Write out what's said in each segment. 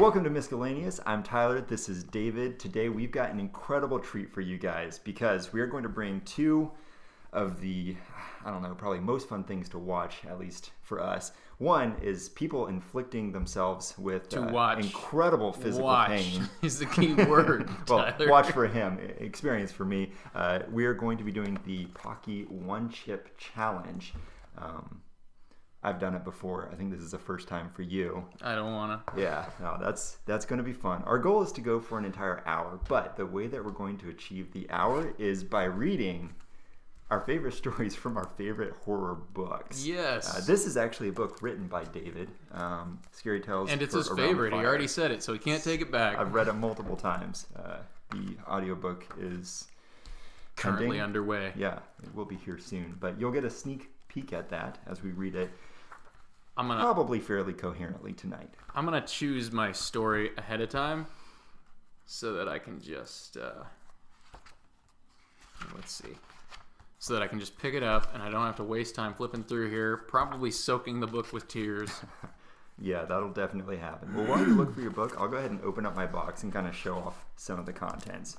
Welcome to Miscellaneous. I'm Tyler. This is David. Today we've got an incredible treat for you guys because we are going to bring two of the, probably most fun things to watch, at least for us. One is people inflicting themselves with incredible physical pain. Is the key word, Well, Tyler. watch for him. Experience for me. We are going to be doing the Paqui One Chip challenge. I've done it before. I think this is the first time for you. I don't want to. Yeah, no, that's going to be fun. Our goal is to go for an entire hour, but the way that we're going to achieve the hour is by reading our favorite stories from our favorite horror books. Yes. This is actually a book written by David, Scary Tales. And it's his favorite. He already said it, so he can't take it back. I've read it multiple times. The audiobook is currently underway. Yeah, it will be here soon, but you'll get a sneak peek at that as we read it. Probably fairly coherently tonight. I'm going to choose my story ahead of time so that I can just, so that I can just pick it up and I don't have to waste time flipping through here, probably soaking the book with tears. Yeah, that'll definitely happen. Well, while you look for your book, I'll go ahead and open up my box and kind of show off some of the contents.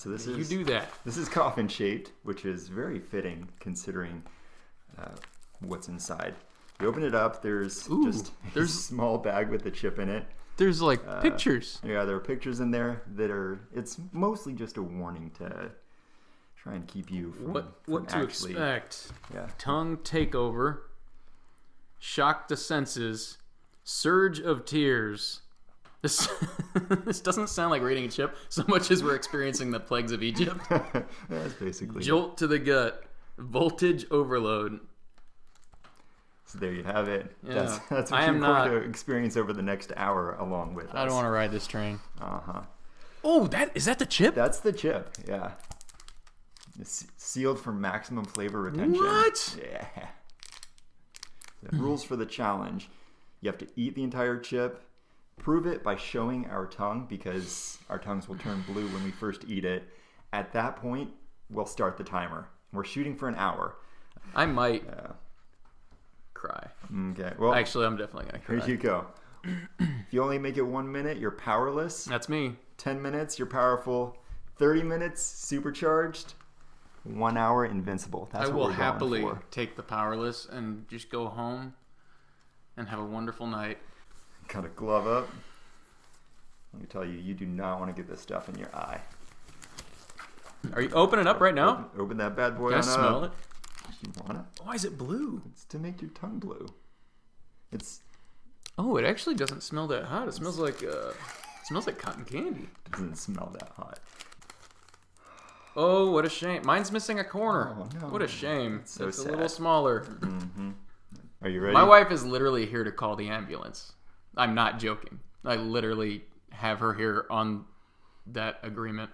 You do that. This is coffin shaped, which is very fitting considering what's inside. You open it up, there's a small bag with a chip in it. There's pictures. Yeah, there are pictures in there it's mostly just a warning to try and keep you from what to expect. Yeah. Tongue takeover, shock the senses, surge of tears. This doesn't sound like reading a chip so much as we're experiencing the plagues of Egypt. That's basically jolt to the gut, voltage overload. So there you have it. Yeah. That's what you're going to experience over the next hour along with us. I don't want to ride this train. Uh-huh. Oh, is that the chip? That's the chip, yeah. It's sealed for maximum flavor retention. What? Yeah. The rules for the challenge. You have to eat the entire chip. Prove it by showing our tongue because our tongues will turn blue when we first eat it. At that point, we'll start the timer. We're shooting for an hour. I might cry. Okay. Well, actually, I'm definitely going to cry. Here you go. If you only make it 1 minute, you're powerless. That's me. 10 minutes, you're powerful. 30 minutes, supercharged. 1 hour, invincible. That's what we're going for. I will happily take the powerless and just go home and have a wonderful night. Got a glove up. Let me tell you, you do not want to get this stuff in your eye. Are you opening it up right now? Open that bad boy on up. Can I smell it? You want it? Why is it blue? It's to make your tongue blue. Oh, it actually doesn't smell that hot. It smells like cotton candy. It doesn't smell that hot. Oh, what a shame. Mine's missing a corner. Oh, no. What a shame. It's so sad. A little smaller. Mm-hmm. Are you ready? My wife is literally here to call the ambulance. I'm not joking. I literally have her here on that agreement.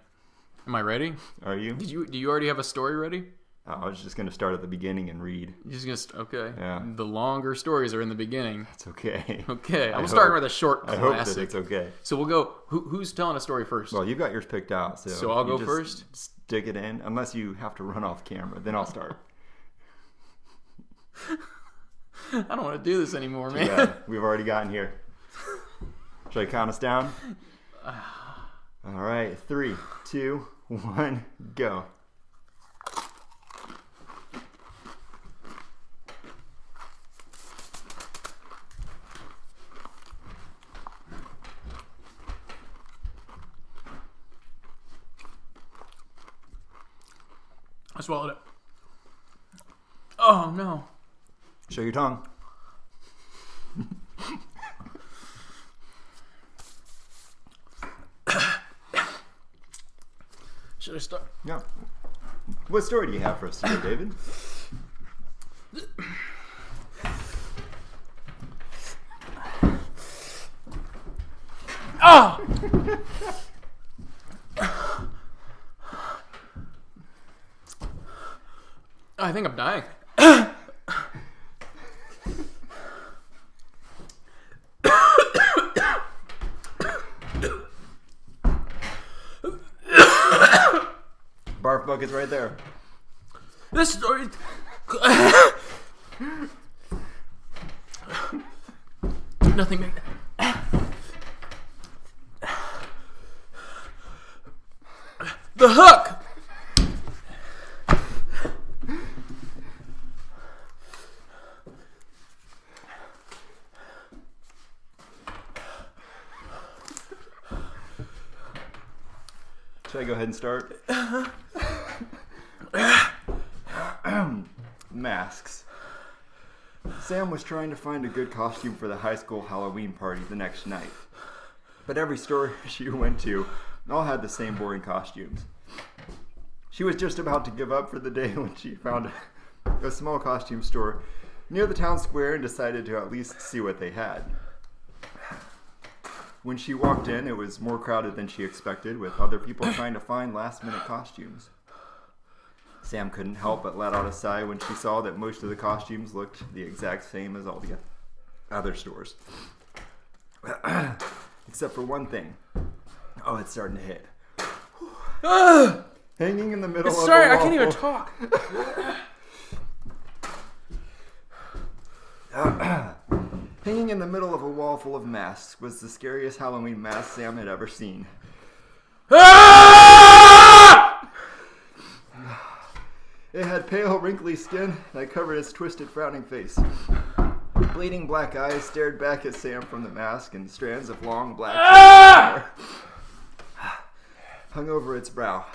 Am I ready? Are you? Do you already have a story ready? I was just going to start at the beginning and read. You're just going to... Okay. Yeah. The longer stories are in the beginning. That's okay. Okay. I'm starting with a short classic. I hope that it's okay. So we'll go... Who's telling a story first? Well, you've got yours picked out. So I'll go first? Stick it in. Unless you have to run off camera. Then I'll start. I don't want to do this anymore, man. Yeah, we've already gotten here. Should I count us down? All right. 3, 2, 1, go. I swallowed it. Oh, no. Show your tongue. Should I start? Yeah. What story do you have for us today, David? Oh! I think I'm dying. Barf bucket's right there. This story... Nothing. The hook! Should I go ahead and start? Masks. Sam was trying to find a good costume for the high school Halloween party the next night. But every store she went to all had the same boring costumes. She was just about to give up for the day when she found a small costume store near the town square and decided to at least see what they had. When she walked in, it was more crowded than she expected, with other people trying to find last-minute costumes. Sam couldn't help but let out a sigh when she saw that most of the costumes looked the exact same as all the other stores. Except for one thing. Oh, it's starting to hit. Hanging in the middle of a Sorry, I waffle. can't even talk. Hanging in the middle of a wall full of masks was the scariest Halloween mask Sam had ever seen. It had pale, wrinkly skin that covered its twisted, frowning face. Bleeding black eyes stared back at Sam from the mask, and strands of long black hair hung over its brow.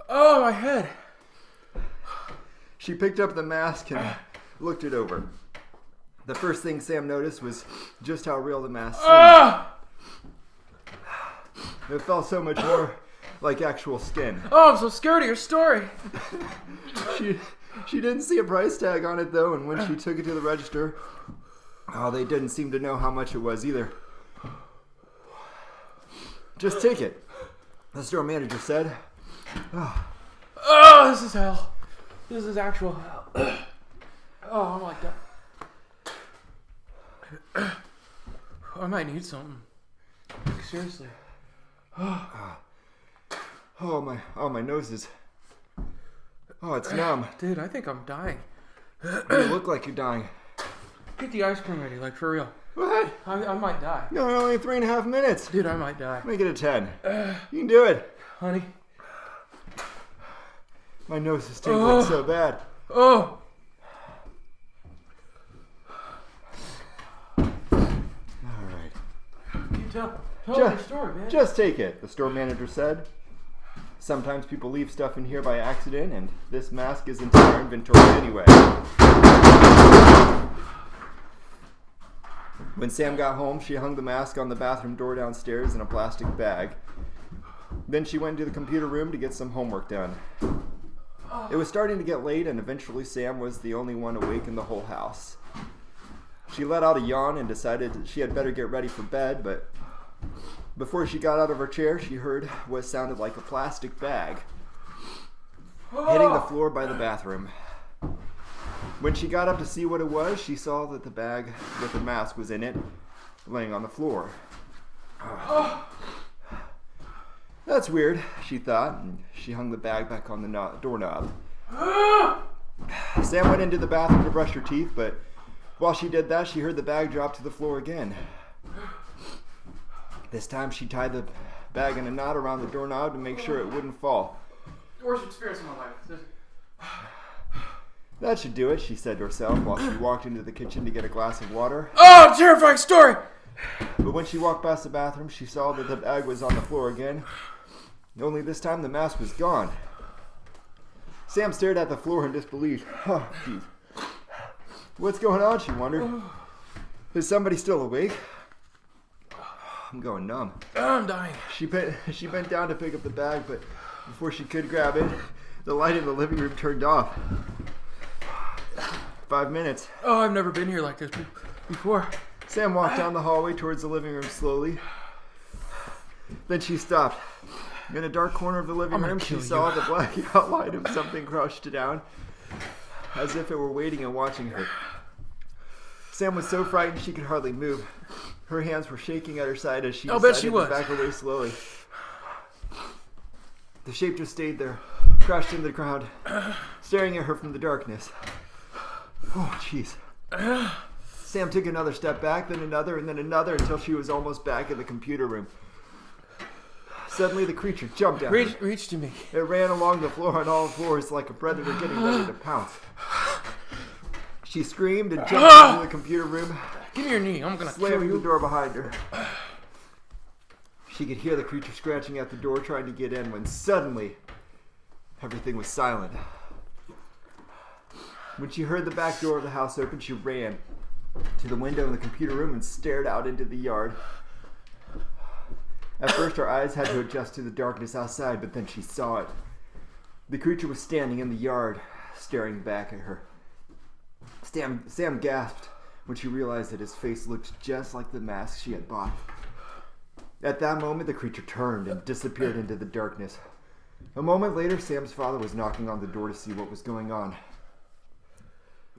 Oh, my head. She picked up the mask and looked it over. The first thing Sam noticed was just how real the mask seemed. It felt so much more like actual skin. Oh, I'm so scared of your story. She didn't see a price tag on it, though, and when she took it to the register, they didn't seem to know how much it was either. Just take it, the store manager said. Oh, this is hell. This is actual hell. Oh my god. I might need something. Seriously. Oh, my nose is... Oh, it's numb. Dude, I think I'm dying. You look like you're dying. Get the ice cream ready, like for real. What? I might die. No, only 3.5 minutes. Dude, I might die. Make it a 10. You can do it. Honey. My nose is tingling so bad. Oh. Alright. You tell your story, man. Just take it, the store manager said. Sometimes people leave stuff in here by accident, and this mask isn't in our inventory anyway. When Sam got home, she hung the mask on the bathroom door downstairs in a plastic bag. Then she went into the computer room to get some homework done. It was starting to get late, and eventually Sam was the only one awake in the whole house. She let out a yawn and decided that she had better get ready for bed, but before she got out of her chair, she heard what sounded like a plastic bag hitting the floor by the bathroom. When she got up to see what it was, she saw that the bag with the mask was in it, laying on the floor. That's weird, she thought, and she hung the bag back on the doorknob. Sam went into the bathroom to brush her teeth, but while she did that, she heard the bag drop to the floor again. This time she tied the bag in a knot around the doorknob to make sure it wouldn't fall. Worst experience of my life. That should do it, she said to herself while she walked into the kitchen to get a glass of water. Oh, terrifying story! But when she walked past the bathroom, she saw that the bag was on the floor again. Only this time the mask was gone. Sam stared at the floor in disbelief. Oh, jeez. What's going on, she wondered. Is somebody still awake? I'm going numb. I'm dying. She bent down to pick up the bag, but before she could grab it, the light in the living room turned off. 5 minutes. Oh, I've never been here like this before. Sam walked down the hallway towards the living room slowly. Then she stopped. In a dark corner of the living room, she saw the black outline of something crouched down, as if it were waiting and watching her. Sam was so frightened she could hardly move. Her hands were shaking at her side as she decided to back away slowly. The shape just stayed there, crouched in the ground, staring at her from the darkness. Oh, jeez. Sam took another step back, then another, and then another until she was almost back in the computer room. Suddenly, the creature jumped at her. Reach to me. It ran along the floor on all fours like a predator getting ready to pounce. She screamed and jumped into the computer room. Give me your knee. I'm going to kill slamming you. the door behind her. She could hear the creature scratching at the door trying to get in when suddenly everything was silent. When she heard the back door of the house open, she ran to the window in the computer room and stared out into the yard. At first, her eyes had to adjust to the darkness outside, but then she saw it. The creature was standing in the yard, staring back at her. Sam gasped when she realized that his face looked just like the mask she had bought. At that moment, the creature turned and disappeared into the darkness. A moment later, Sam's father was knocking on the door to see what was going on.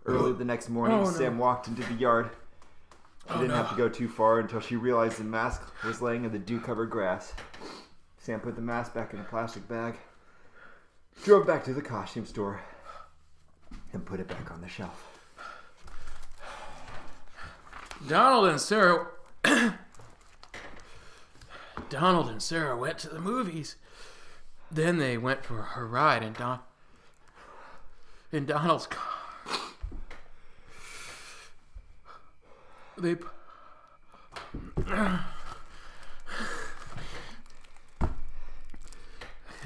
Early the next morning, Sam walked into the yard. She didn't have to go too far until she realized the mask was laying in the dew-covered grass. Sam put the mask back in a plastic bag, drove back to the costume store, and put it back on the shelf. Donald and Sarah went to the movies. Then they went for a ride in Donald's car.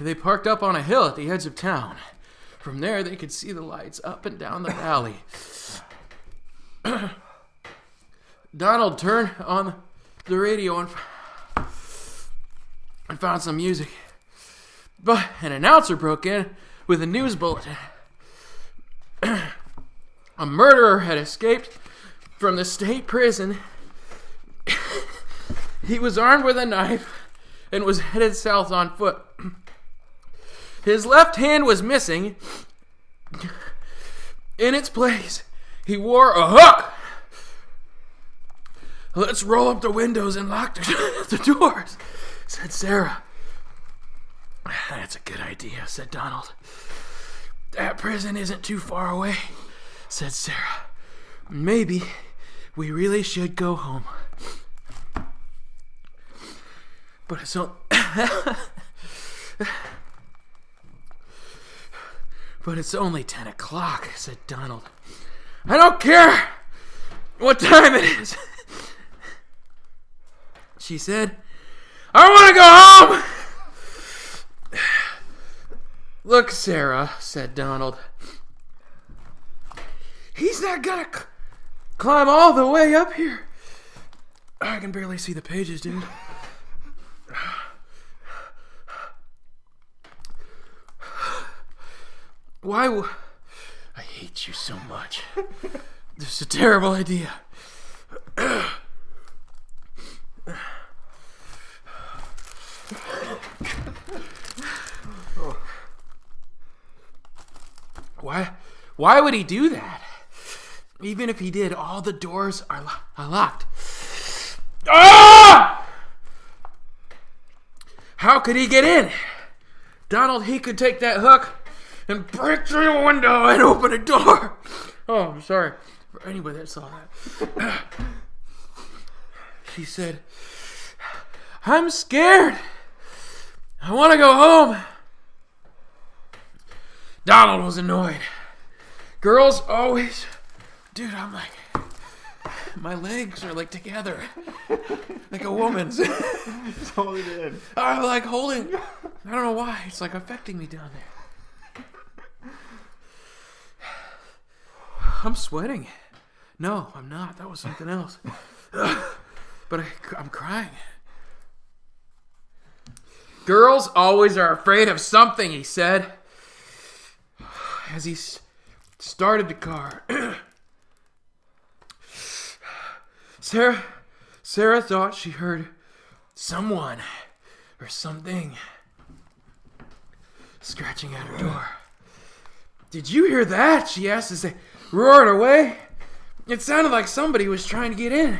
They parked up on a hill at the edge of town. From there, they could see the lights up and down the valley. Donald turned on the radio and found some music. But an announcer broke in with a news bulletin. A murderer had escaped from the state prison. He was armed with a knife and was headed south on foot. His left hand was missing. In its place, he wore a hook. Let's roll up the windows and lock the doors, said Sarah. That's a good idea, said Donald. That prison isn't too far away, said Sarah. Maybe we really should go home. But it's only 10 o'clock, said Donald. I don't care what time it is, she said. I want to go home. Look, Sarah, said Donald. He's not gonna climb all the way up here. I can barely see the pages, dude. Why I hate you so much. This is a terrible idea. Why would he do that? Even if he did, all the doors are locked. Ah! How could he get in? Donald, he could take that hook and break through a window and open a door. Oh, I'm sorry for anybody that saw that. She said, I'm scared. I want to go home. Donald was annoyed. Girls always... Dude, I'm like... My legs are like together. Like a woman's. Just hold it in. I'm like holding... I don't know why. It's like affecting me down there. I'm sweating. No, I'm not. That was something else. But I'm crying. Girls always are afraid of something, he said. As he started the car. Sarah thought she heard someone or something scratching at her door. Did you hear that? She asked as they roared away. It sounded like somebody was trying to get in.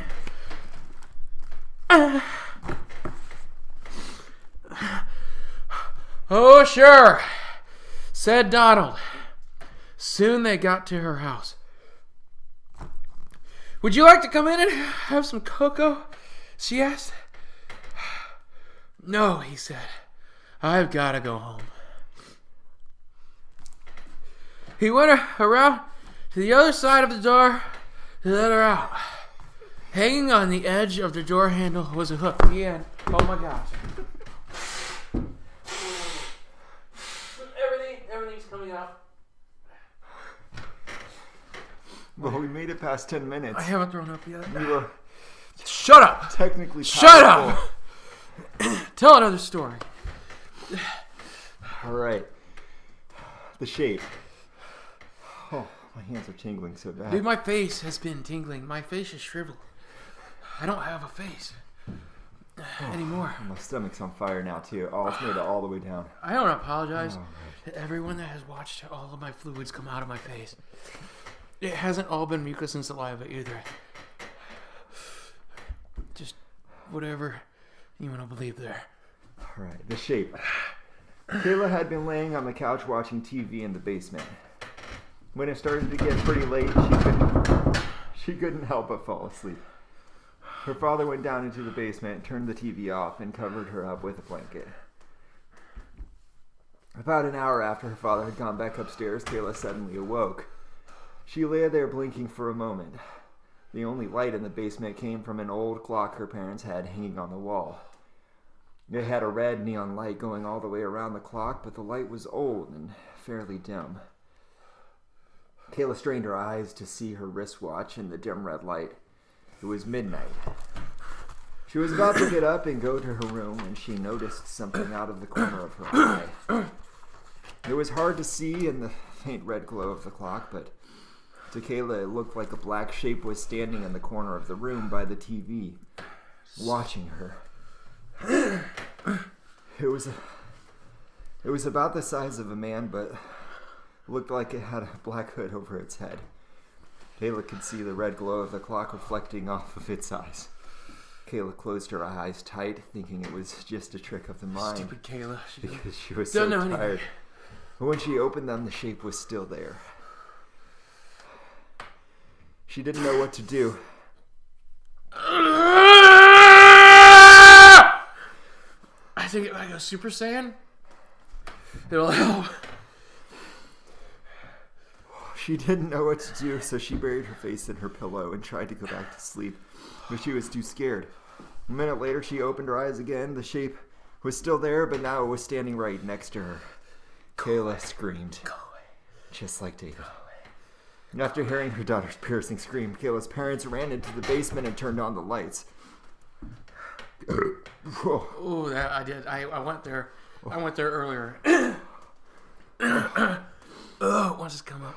Oh, sure, said Donald. Soon they got to her house. Would you like to come in and have some cocoa? She asked. No, he said. I've got to go home. He went around to the other side of the door to let her out. Hanging on the edge of the door handle was a hook. The end. Oh my gosh. Everything's coming out. Well, we made it past 10 minutes. I haven't thrown up yet. We were Shut up! technically Shut powerful. up! Tell another story. All right. The shape. Oh, my hands are tingling so bad. Dude, my face has been tingling. My face is shriveled. I don't have a face anymore. My stomach's on fire now, too. Oh, it's made it all the way down. I don't apologize Oh, to everyone that has watched all of my fluids come out of my face. It hasn't all been mucus and saliva either. Just whatever you want to believe there. All right, the shape. Kayla had been laying on the couch watching TV in the basement. When it started to get pretty late, she couldn't help but fall asleep. Her father went down into the basement, turned the TV off, and covered her up with a blanket. About an hour after her father had gone back upstairs, Kayla suddenly awoke. She lay there blinking for a moment. The only light in the basement came from an old clock her parents had hanging on the wall. It had a red neon light going all the way around the clock, but the light was old and fairly dim. Kayla strained her eyes to see her wristwatch in the dim red light. It was midnight. She was about to get up and go to her room when she noticed something out of the corner of her eye. It was hard to see in the faint red glow of the clock, but to Kayla it looked like a black shape was standing in the corner of the room by the TV, watching her. It was about the size of a man, but looked like it had a black hood over its head. Kayla could see the red glow of the clock reflecting off of its eyes. Kayla closed her eyes tight, thinking it was just a trick of the mind. Stupid Kayla. Because she was so tired. But when she opened them, the shape was still there. She didn't know what to do. I think if I go Super Saiyan, it'll help. She didn't know what to do, so she buried her face in her pillow and tried to go back to sleep, but she was too scared. A minute later, she opened her eyes again. The shape was still there, but now it was standing right next to her. Kayla screamed, Go away. just like David. After hearing her daughter's piercing scream, Kayla's parents ran into the basement and turned on the lights. Oh, that I did. I went there. I went there earlier. Once it's come up.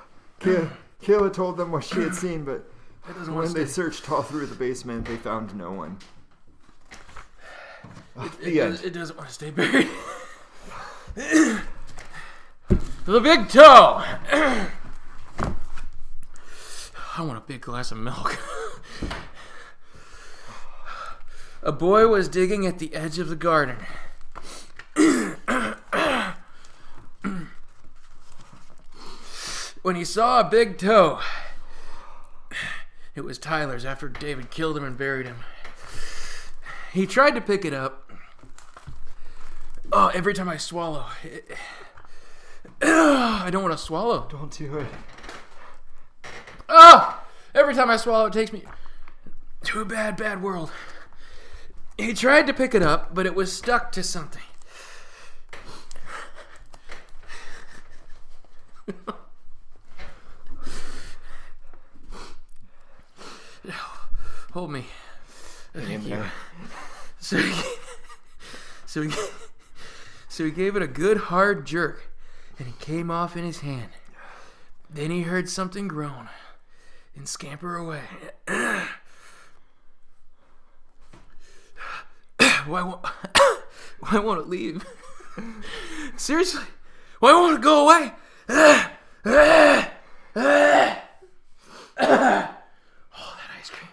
Kayla told them what she had seen, but when they stay. searched all through the basement, they found no one. It doesn't want to stay buried. The big toe. I want a big glass of milk. A boy was digging at the edge of the garden. When he saw a big toe. It was Tyler's after David killed him and buried him. He tried to pick it up. Oh, every time I swallow. I don't want to swallow. Don't do it. Oh! Every time I swallow, it takes me to a bad, bad world. He tried to pick it up, but it was stuck to something. Hold me. Thank you. So he gave it a good hard jerk, and it came off in his hand. Then he heard something groan and scamper away. Why won't it leave? Seriously, why won't it go away? Oh, that ice cream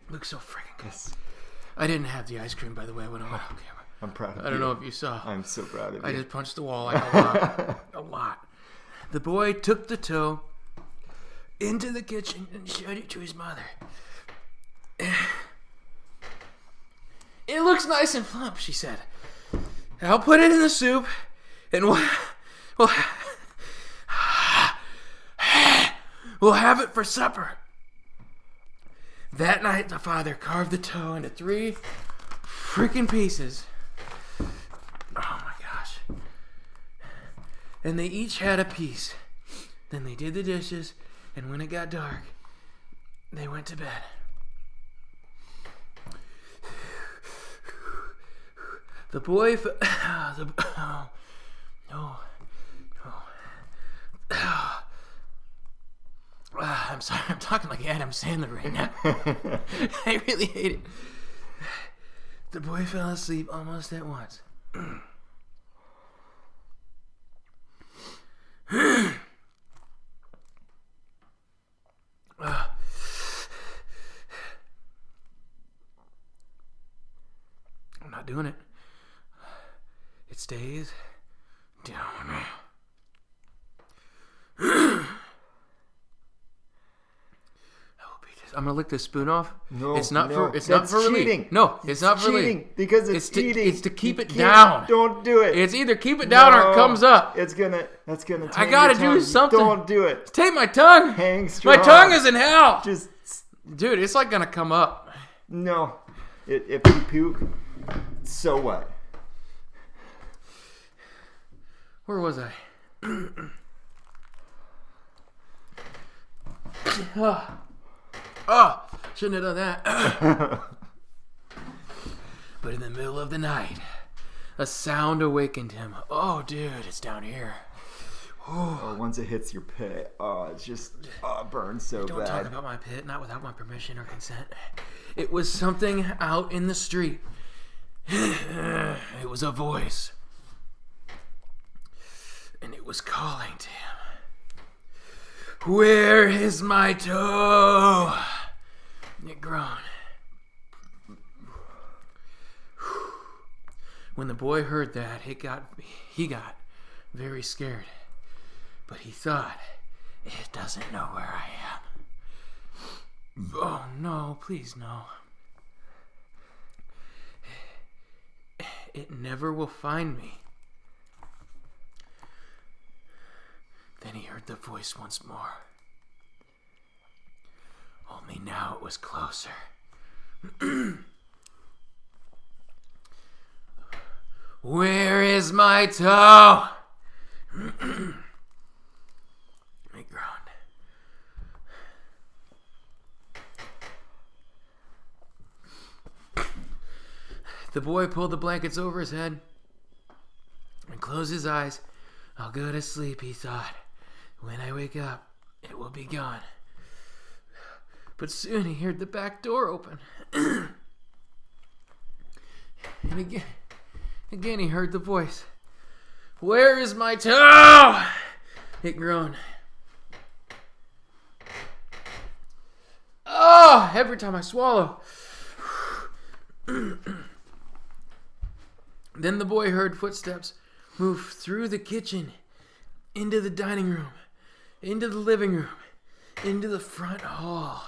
looks so freaking good. Yes. I didn't have the ice cream, by the way, when I went on camera. I'm proud of you. I don't know if you saw. I'm so proud of you. I just punched the wall like a lot. A lot. The boy took the toe into the kitchen and showed it to his mother. It looks nice and plump, she said. I'll put it in the soup, and we'll have it for supper. That night, the father carved the toe into 3 freaking pieces. Oh my gosh. And they each had a piece. Then they did the dishes, and when it got dark, they went to bed. The boy... I'm sorry, I'm talking like Adam Sandler right now. I really hate it. The boy fell asleep almost at once. I'm not doing it. It stays down. I'm gonna lick this spoon off. No, it's not no, for. It's that's not for cheating. relief. No, it's not for cheating relief. because it's eating. It's to keep You it can't- down. Don't do it. It's either keep it down or it comes up. That's gonna. I gotta tame your do tongue. something. Don't do it. Take my tongue. Hang strong. My tongue is in hell. Just Dude, it's like gonna come up. no. If you puke, so what? Where was I? Oh, shouldn't have done that. But in the middle of the night, a sound awakened him. Oh, dude, it's down here. Oh, once it hits your pit, it's just it burns so Don't bad. talk about my pit, not without my permission or consent. It was something out in the street. It was a voice. And it was calling to him. Where is my toe? It groaned. When the boy heard that, he got very scared. But he thought, it doesn't know where I am. Oh no, please no. It never will find me. Then he heard the voice once more. Only now it was closer. Where is my toe? I groaned. The boy pulled the blankets over his head and closed his eyes. I'll go to sleep, he thought. When I wake up, it will be gone. But soon he heard the back door open. And again he heard the voice. Where is my toe? It groaned. Oh, every time I swallow. Then the boy heard footsteps move through the kitchen, into the dining room, into the living room, into the front hall.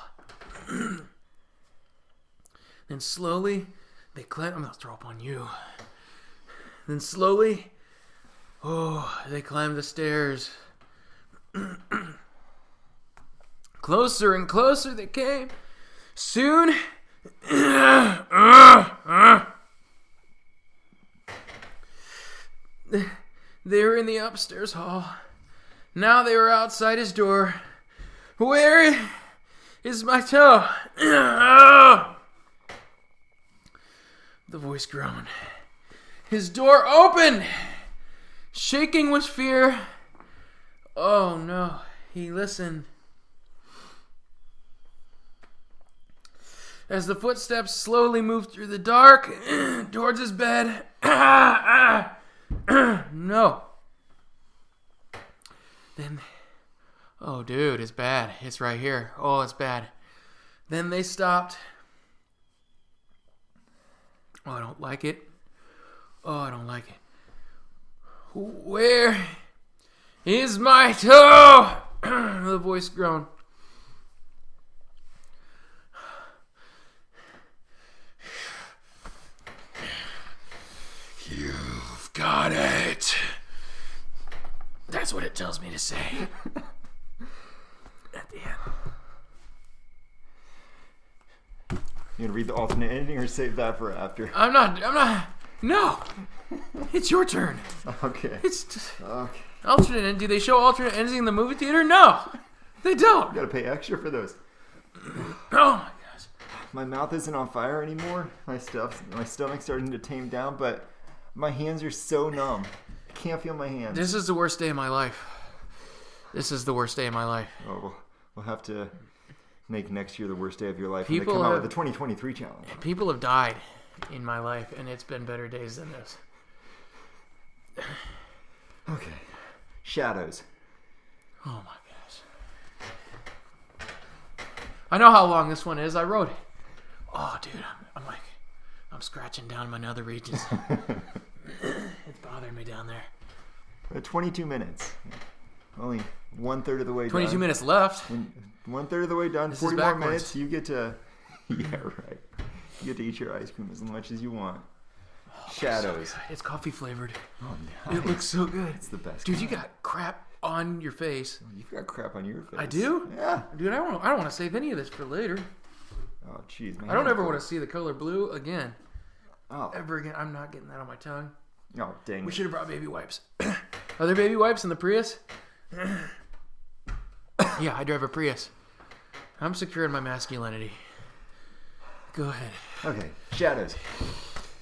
Then slowly, they climbed. I'm going to throw up on you. Then slowly, they climbed the stairs. Closer and closer they came. Soon, they were in the upstairs hall. Now they were outside his door. Where is my toe? The voice groaned. His door opened. Shaking with fear. Oh no, he listened. As the footsteps slowly moved through the dark towards his bed. No. Then, oh dude, it's bad. It's right here. Oh, it's bad. Then they stopped. Oh, I don't like it. Oh, I don't like it. Where is my toe? The voice groaned. You've got it. That's what it tells me to say. At the end. You gonna read the alternate ending or save that for after? I'm not. No. It's your turn. Okay. It's just, Okay. alternate end. Do they show alternate endings in the movie theater? No. They don't. You gotta pay extra for those. Oh my gosh. My mouth isn't on fire anymore. My stomach's starting to tame down, but my hands are so numb. I can't feel my hands. This is the worst day of my life. This is the worst day of my life. Oh, we'll have to make next year the worst day of your life. People when they come out have- with the 2023 challenge. People have died in my life, and it's been better days than this. Okay. Shadows. Oh my gosh. I know how long this one is. I wrote it. Oh, dude, I'm scratching down my nether regions. It's bothering me down there. 22 minutes. Only 1/3 of the way 22 done. minutes left. 1/3 of the way done. This is 40 more backwards. minutes. You get to... Yeah, right. You get to eat your ice cream as much as you want. Shadows. It's coffee flavored. Oh, nice. It looks so good. It's the best. Dude, you kind. got crap on your face. You've got crap on your face. I do? Yeah. Dude, I don't want to save any of this for later. Oh, jeez. I don't ever want to see the color blue again. Oh. Ever again. I'm not getting that on my tongue. Oh, dang. We should have brought baby wipes. Are there baby wipes in the Prius? Yeah, I drive a Prius. I'm secure in my masculinity. Go ahead. Okay, shadows.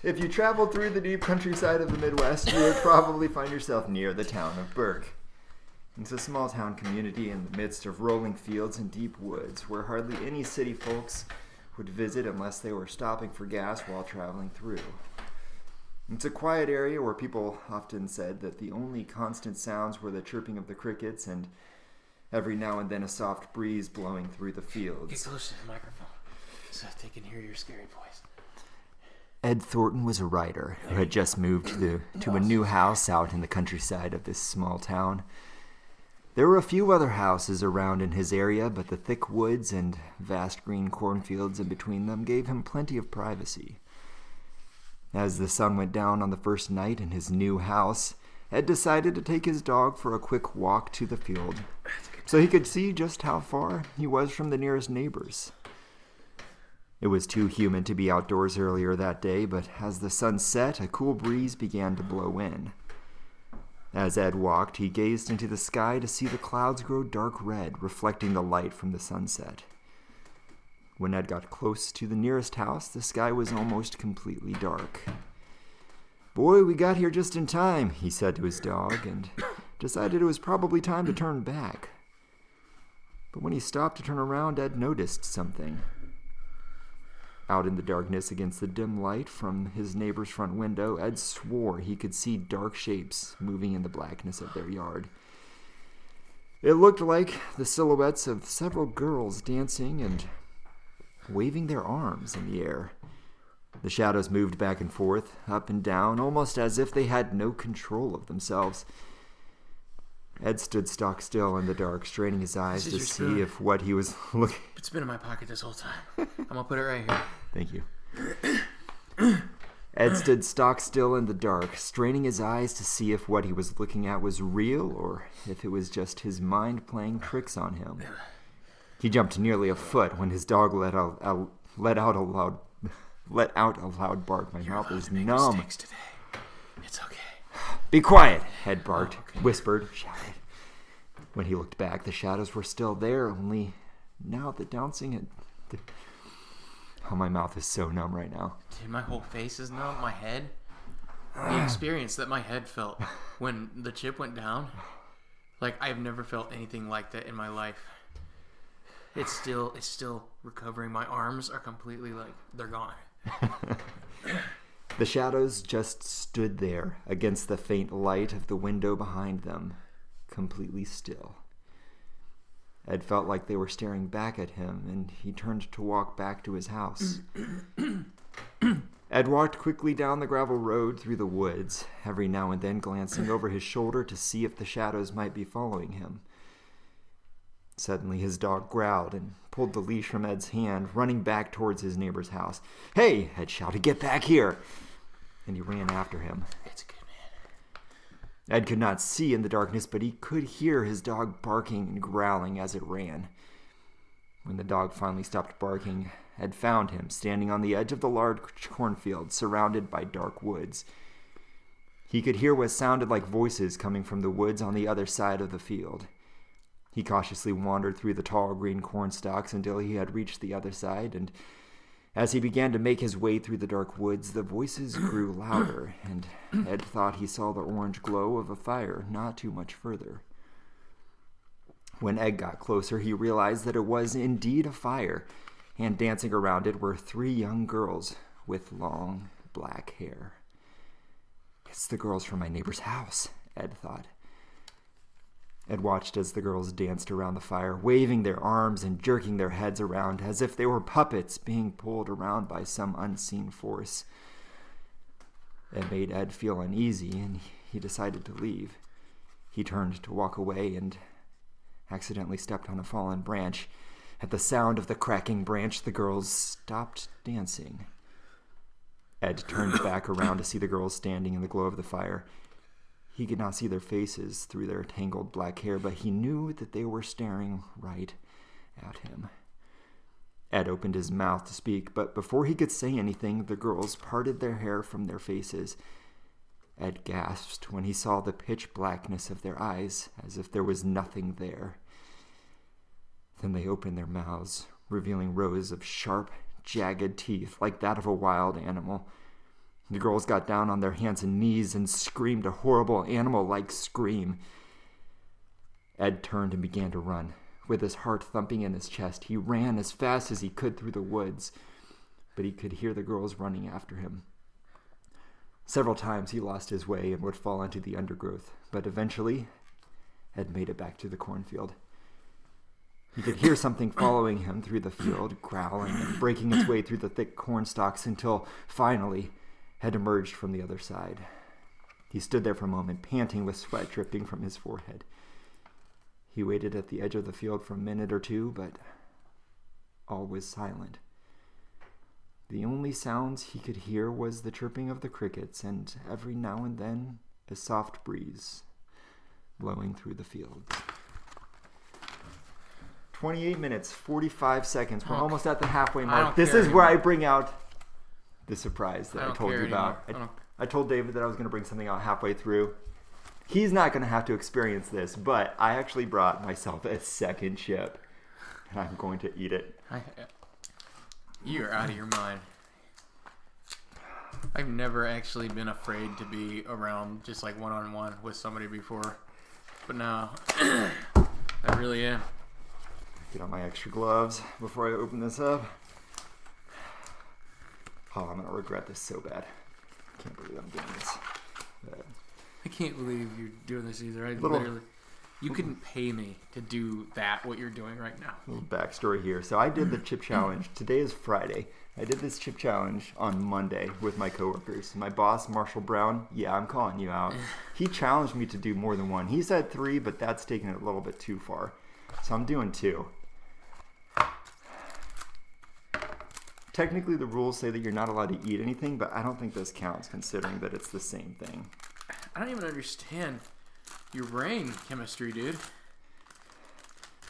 If you traveled through the deep countryside of the Midwest, you would probably find yourself near the town of Burke. It's a small town community in the midst of rolling fields and deep woods where hardly any city folks would visit unless they were stopping for gas while traveling through. It's a quiet area where people often said that the only constant sounds were the chirping of the crickets and every now and then a soft breeze blowing through the Get fields. close to the microphone so they can hear your scary voice. Ed Thornton was a writer who had just moved to a new house out in the countryside of this small town. There were a few other houses around in his area, but the thick woods and vast green cornfields in between them gave him plenty of privacy. As the sun went down on the first night in his new house, Ed decided to take his dog for a quick walk to the field so he could see just how far he was from the nearest neighbors. It was too humid to be outdoors earlier that day, but as the sun set, a cool breeze began to blow in. As Ed walked, he gazed into the sky to see the clouds grow dark red, reflecting the light from the sunset. When Ed got close to the nearest house, the sky was almost completely dark. "Boy, we got here just in time," he said to his dog, and decided it was probably time to turn back. But when he stopped to turn around, Ed noticed something. Out in the darkness against the dim light from his neighbor's front window, Ed swore he could see dark shapes moving in the blackness of their yard. It looked like the silhouettes of several girls dancing and waving their arms in the air. The shadows moved back and forth, up and down, almost as if they had no control of themselves. Ed stood stock still in the dark, straining his eyes This to is your see spoon. if what he was looking... It's been in my pocket this whole time. I'm going to put it right here. Thank you. Ed stood stock still in the dark, straining his eyes to see if what he was looking at was real or if it was just his mind playing tricks on him. He jumped nearly a foot when his dog let out a loud bark. My mouth is numb. Mistakes today. It's okay. "Be quiet," Ed barked, Oh, okay. whispered, shouted. When he looked back, the shadows were still there, only now the dancing had... Oh, my mouth is so numb right now. Dude, my whole face is numb. My head. The experience that my head felt when the chip went down. Like, I've never felt anything like that in my life. It's still recovering. My arms are completely they're gone. The shadows just stood there against the faint light of the window behind them, completely still. Ed felt like they were staring back at him, and he turned to walk back to his house. Ed walked quickly down the gravel road through the woods, every now and then glancing over his shoulder to see if the shadows might be following him. Suddenly his dog growled and pulled the leash from Ed's hand, running back towards his neighbor's house. "Hey!" Ed shouted, "get back here!" And he ran after him. It's good, man. Ed could not see in the darkness, but he could hear his dog barking and growling as it ran. When the dog finally stopped barking, Ed found him standing on the edge of the large cornfield, surrounded by dark woods. He could hear what sounded like voices coming from the woods on the other side of the field. He cautiously wandered through the tall green corn stalks until he had reached the other side, and as he began to make his way through the dark woods, the voices grew louder, and Ed thought he saw the orange glow of a fire not too much further. When Ed got closer, he realized that it was indeed a fire, and dancing around it were 3 young girls with long black hair. "It's the girls from my neighbor's house," Ed thought. Ed watched as the girls danced around the fire, waving their arms and jerking their heads around as if they were puppets being pulled around by some unseen force. It made Ed feel uneasy, and he decided to leave. He turned to walk away and accidentally stepped on a fallen branch. At the sound of the cracking branch, the girls stopped dancing. Ed turned back around to see the girls standing in the glow of the fire. He could not see their faces through their tangled black hair, but he knew that they were staring right at him. Ed opened his mouth to speak, but before he could say anything, the girls parted their hair from their faces. Ed gasped when he saw the pitch blackness of their eyes, as if there was nothing there. Then they opened their mouths, revealing rows of sharp, jagged teeth like that of a wild animal. The girls got down on their hands and knees and screamed a horrible animal-like scream. Ed turned and began to run. With his heart thumping in his chest, he ran as fast as he could through the woods, but he could hear the girls running after him. Several times he lost his way and would fall into the undergrowth, but eventually Ed made it back to the cornfield. He could hear something following him through the field, growling and breaking its way through the thick corn stalks until, finally, Ed emerged from the other side. He stood there for a moment, panting with sweat dripping from his forehead. He waited at the edge of the field for a minute or two, but all was silent. The only sounds he could hear was the chirping of the crickets and every now and then a soft breeze blowing through the fields. 28 minutes, 45 seconds. We're almost at the halfway mark. This is where I bring out the surprise that I told you about. I told David that I was going to bring something out halfway through. He's not going to have to experience this, but I actually brought myself a second chip, and I'm going to eat it. You're out of your mind. I've never actually been afraid to be around just like one-on-one with somebody before, but now I really am. Get on my extra gloves before I open this up. Oh, I'm going to regret this so bad. I can't believe I'm doing this. But I can't believe you're doing this either. You couldn't pay me to do that, what you're doing right now. A little backstory here. So I did the chip challenge. Today is Friday. I did this chip challenge on Monday with my coworkers. My boss, Marshall Brown, yeah, I'm calling you out. He challenged me to do more than one. He said 3, but that's taking it a little bit too far. So I'm doing 2. Technically, the rules say that you're not allowed to eat anything, but I don't think this counts considering that it's the same thing. I don't even understand your brain chemistry, dude.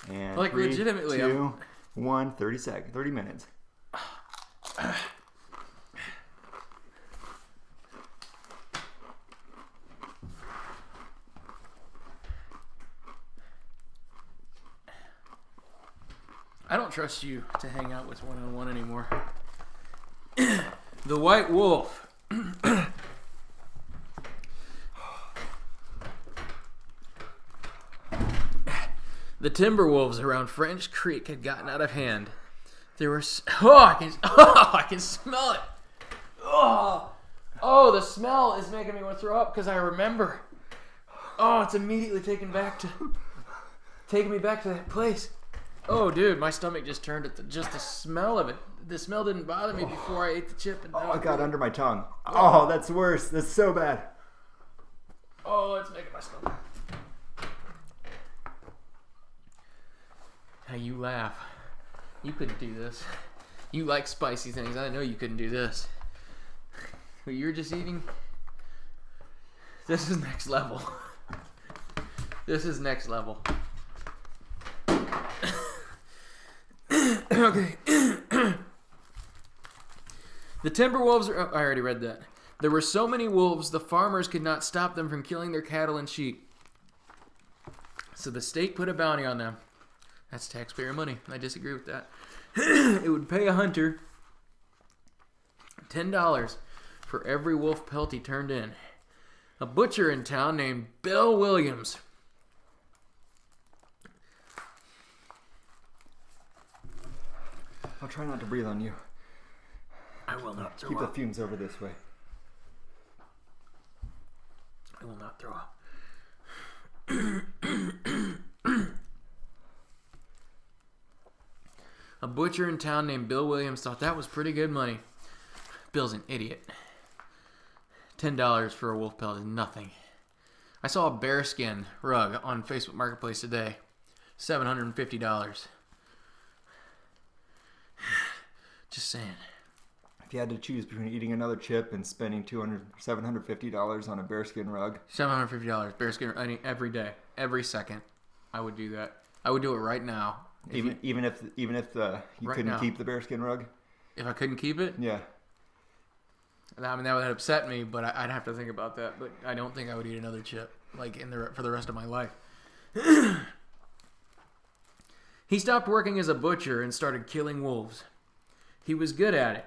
And like 3, legitimately, 2, 1, 30 minutes. I don't trust you to hang out with one-on-one anymore. The White Wolf. The Timberwolves around French Creek had gotten out of hand. There were... I can smell it. Oh, the smell is making me want to throw up because I remember. Oh, it's immediately taking me back to that place. Oh, dude, my stomach just turned at just the smell of it. The smell didn't bother me before I ate the chip. And it got under my tongue. Oh, that's worse. That's so bad. Oh, it's making my stomach. Now you laugh. You couldn't do this. You like spicy things. I know you couldn't do this. What you're just eating, this is next level. This is next level. Okay. The timber wolves are... I already read that. There were so many wolves, the farmers could not stop them from killing their cattle and sheep. So the state put a bounty on them. That's taxpayer money. I disagree with that. It would pay a hunter $10 for every wolf pelt he turned in. A butcher in town named Bill Williams. I'll try not to breathe on you. I will not throw Keep up. the fumes over this way. I will not throw up. A butcher in town named Bill Williams thought that was pretty good money. Bill's an idiot. $10 for a wolf pelt is nothing. I saw a bearskin rug on Facebook Marketplace today. $750. Just saying. If you had to choose between eating another chip and spending $750 on a bearskin rug, $750 bearskin every day, every second, I would do that. I would do it right now. even if you Right couldn't now. keep the bearskin rug, If I couldn't keep it, yeah. I mean that would upset me. But I'd have to think about that. But I don't think I would eat another chip for the rest of my life. He stopped working as a butcher and started killing wolves. He was good at it.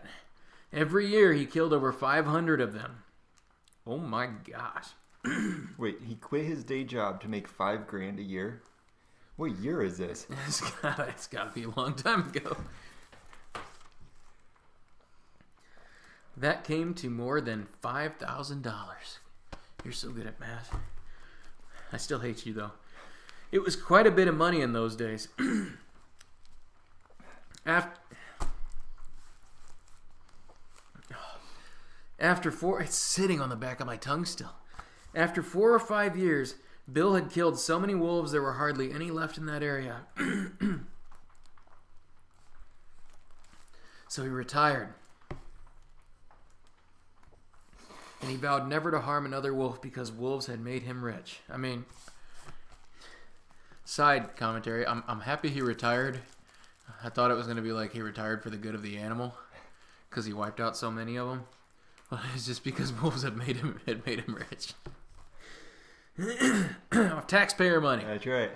Every year he killed over 500 of them. Oh my gosh. Wait, he quit his day job to make $5,000 a year? What year is this? It's got to be a long time ago. That came to more than $5,000. You're so good at math. I still hate you, though. It was quite a bit of money in those days. It's sitting on the back of my tongue still. After 4 or 5 years, Bill had killed so many wolves there were hardly any left in that area. So he retired. And he vowed never to harm another wolf because wolves had made him rich. I mean, side commentary, I'm happy he retired. I thought it was going to be like he retired for the good of the animal because he wiped out so many of them. But it's just because wolves had made him rich. Taxpayer money. That's right.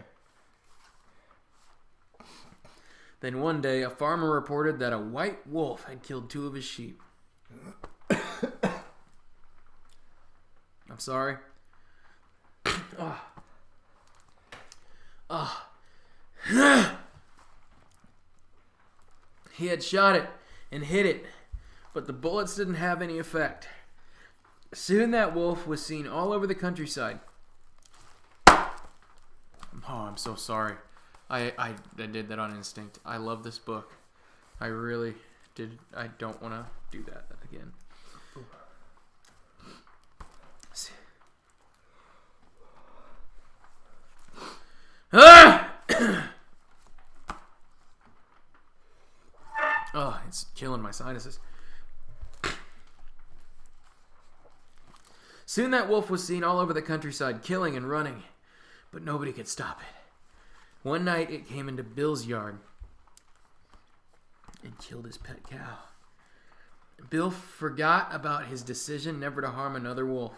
Then one day, a farmer reported that a white wolf had killed 2 of his sheep. I'm sorry. He had shot it and hit it, but the bullets didn't have any effect. Soon that wolf was seen all over the countryside. Oh, I'm so sorry. I did that on instinct. I love this book. I really did. I don't want to do that again. Oh, it's killing my sinuses. Soon that wolf was seen all over the countryside, killing and running, but nobody could stop it. One night, it came into Bill's yard and killed his pet cow. Bill forgot about his decision never to harm another wolf.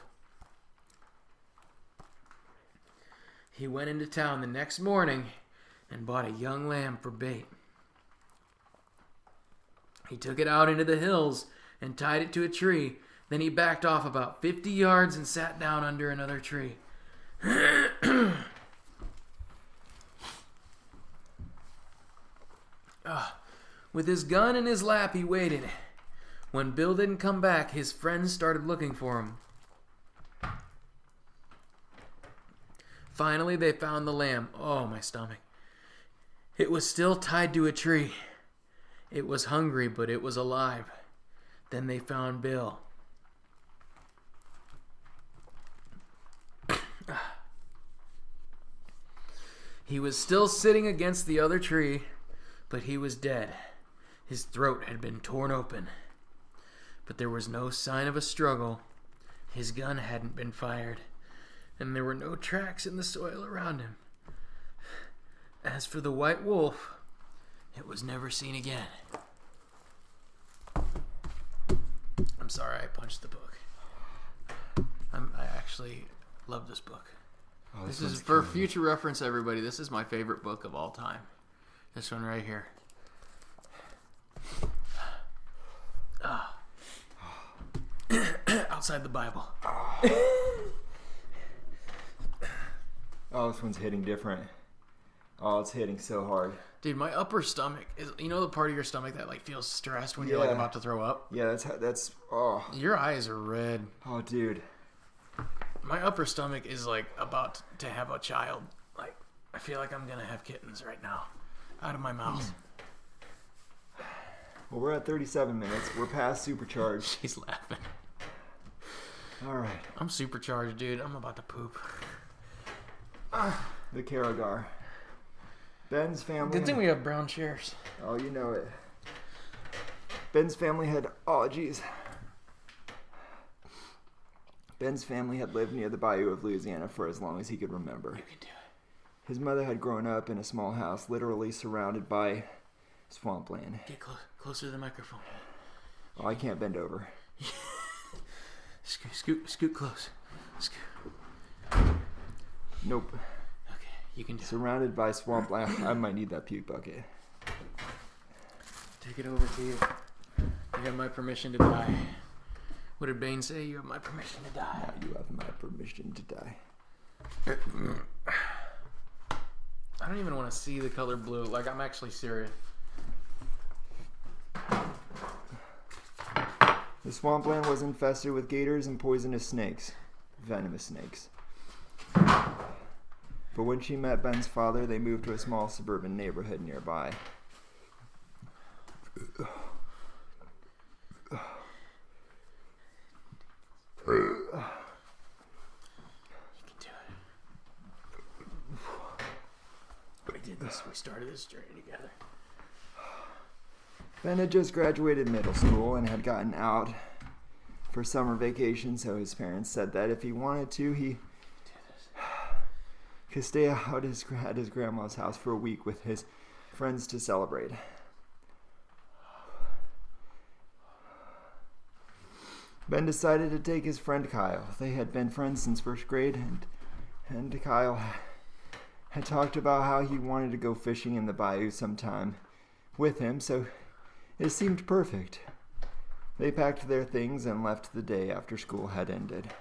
He went into town the next morning and bought a young lamb for bait. He took it out into the hills and tied it to a tree. Then he backed off about 50 yards and sat down under another tree. With his gun in his lap, he waited. When Bill didn't come back, his friends started looking for him. Finally, they found the lamb. Oh, my stomach. It was still tied to a tree. It was hungry, but it was alive. Then they found Bill. He was still sitting against the other tree, but he was dead. His throat had been torn open. But there was no sign of a struggle. His gun hadn't been fired. and there were no tracks in the soil around him. As for the white wolf, it was never seen again. I'm sorry I punched the book. I actually love this book. Oh, This is for future reference, everybody. This is my favorite book of all time. This one right here. Outside the Bible. Oh, this one's hitting different. Oh, it's hitting so hard. Dude, my upper stomach is, you know, the part of your stomach that like feels stressed when you're like Yeah. about to throw up? Yeah, oh. Your eyes are red. Oh, dude. My upper stomach is like about to have a child. Like, I feel like I'm gonna have kittens right now out of my mouth. Well, we're at 37 minutes. We're past supercharged. She's laughing. All right. I'm supercharged, dude. I'm about to poop. The Karagar. Ben's family. Good thing we have brown chairs. Oh, you know it. Ben's family had. Oh, jeez. Ben's family had lived near the bayou of Louisiana for as long as he could remember. You can do it. His mother had grown up in a small house, literally surrounded by swampland. Get closer to the microphone. Oh, I can't bend over. Scoot close. Scoot. Nope. Okay, you can do it. Surrounded by swampland. I might need that puke bucket. Take it over to you. You have my permission to die. What did Bane say? You have my permission to die. Now you have my permission to die. I don't even want to see the color blue. Like, I'm actually serious. The swampland was infested with gators and poisonous snakes. Venomous snakes. But when she met Ben's father, they moved to a small suburban neighborhood nearby. You can do it. We did this. We started this journey together. Ben had just graduated middle school and had gotten out for summer vacation, so his parents said that if he wanted to, he could stay out at his grandma's house for a week with his friends to celebrate. Ben decided to take his friend Kyle. They had been friends since first grade, and Kyle had talked about how he wanted to go fishing in the bayou sometime with him, so it seemed perfect. They packed their things and left the day after school had ended.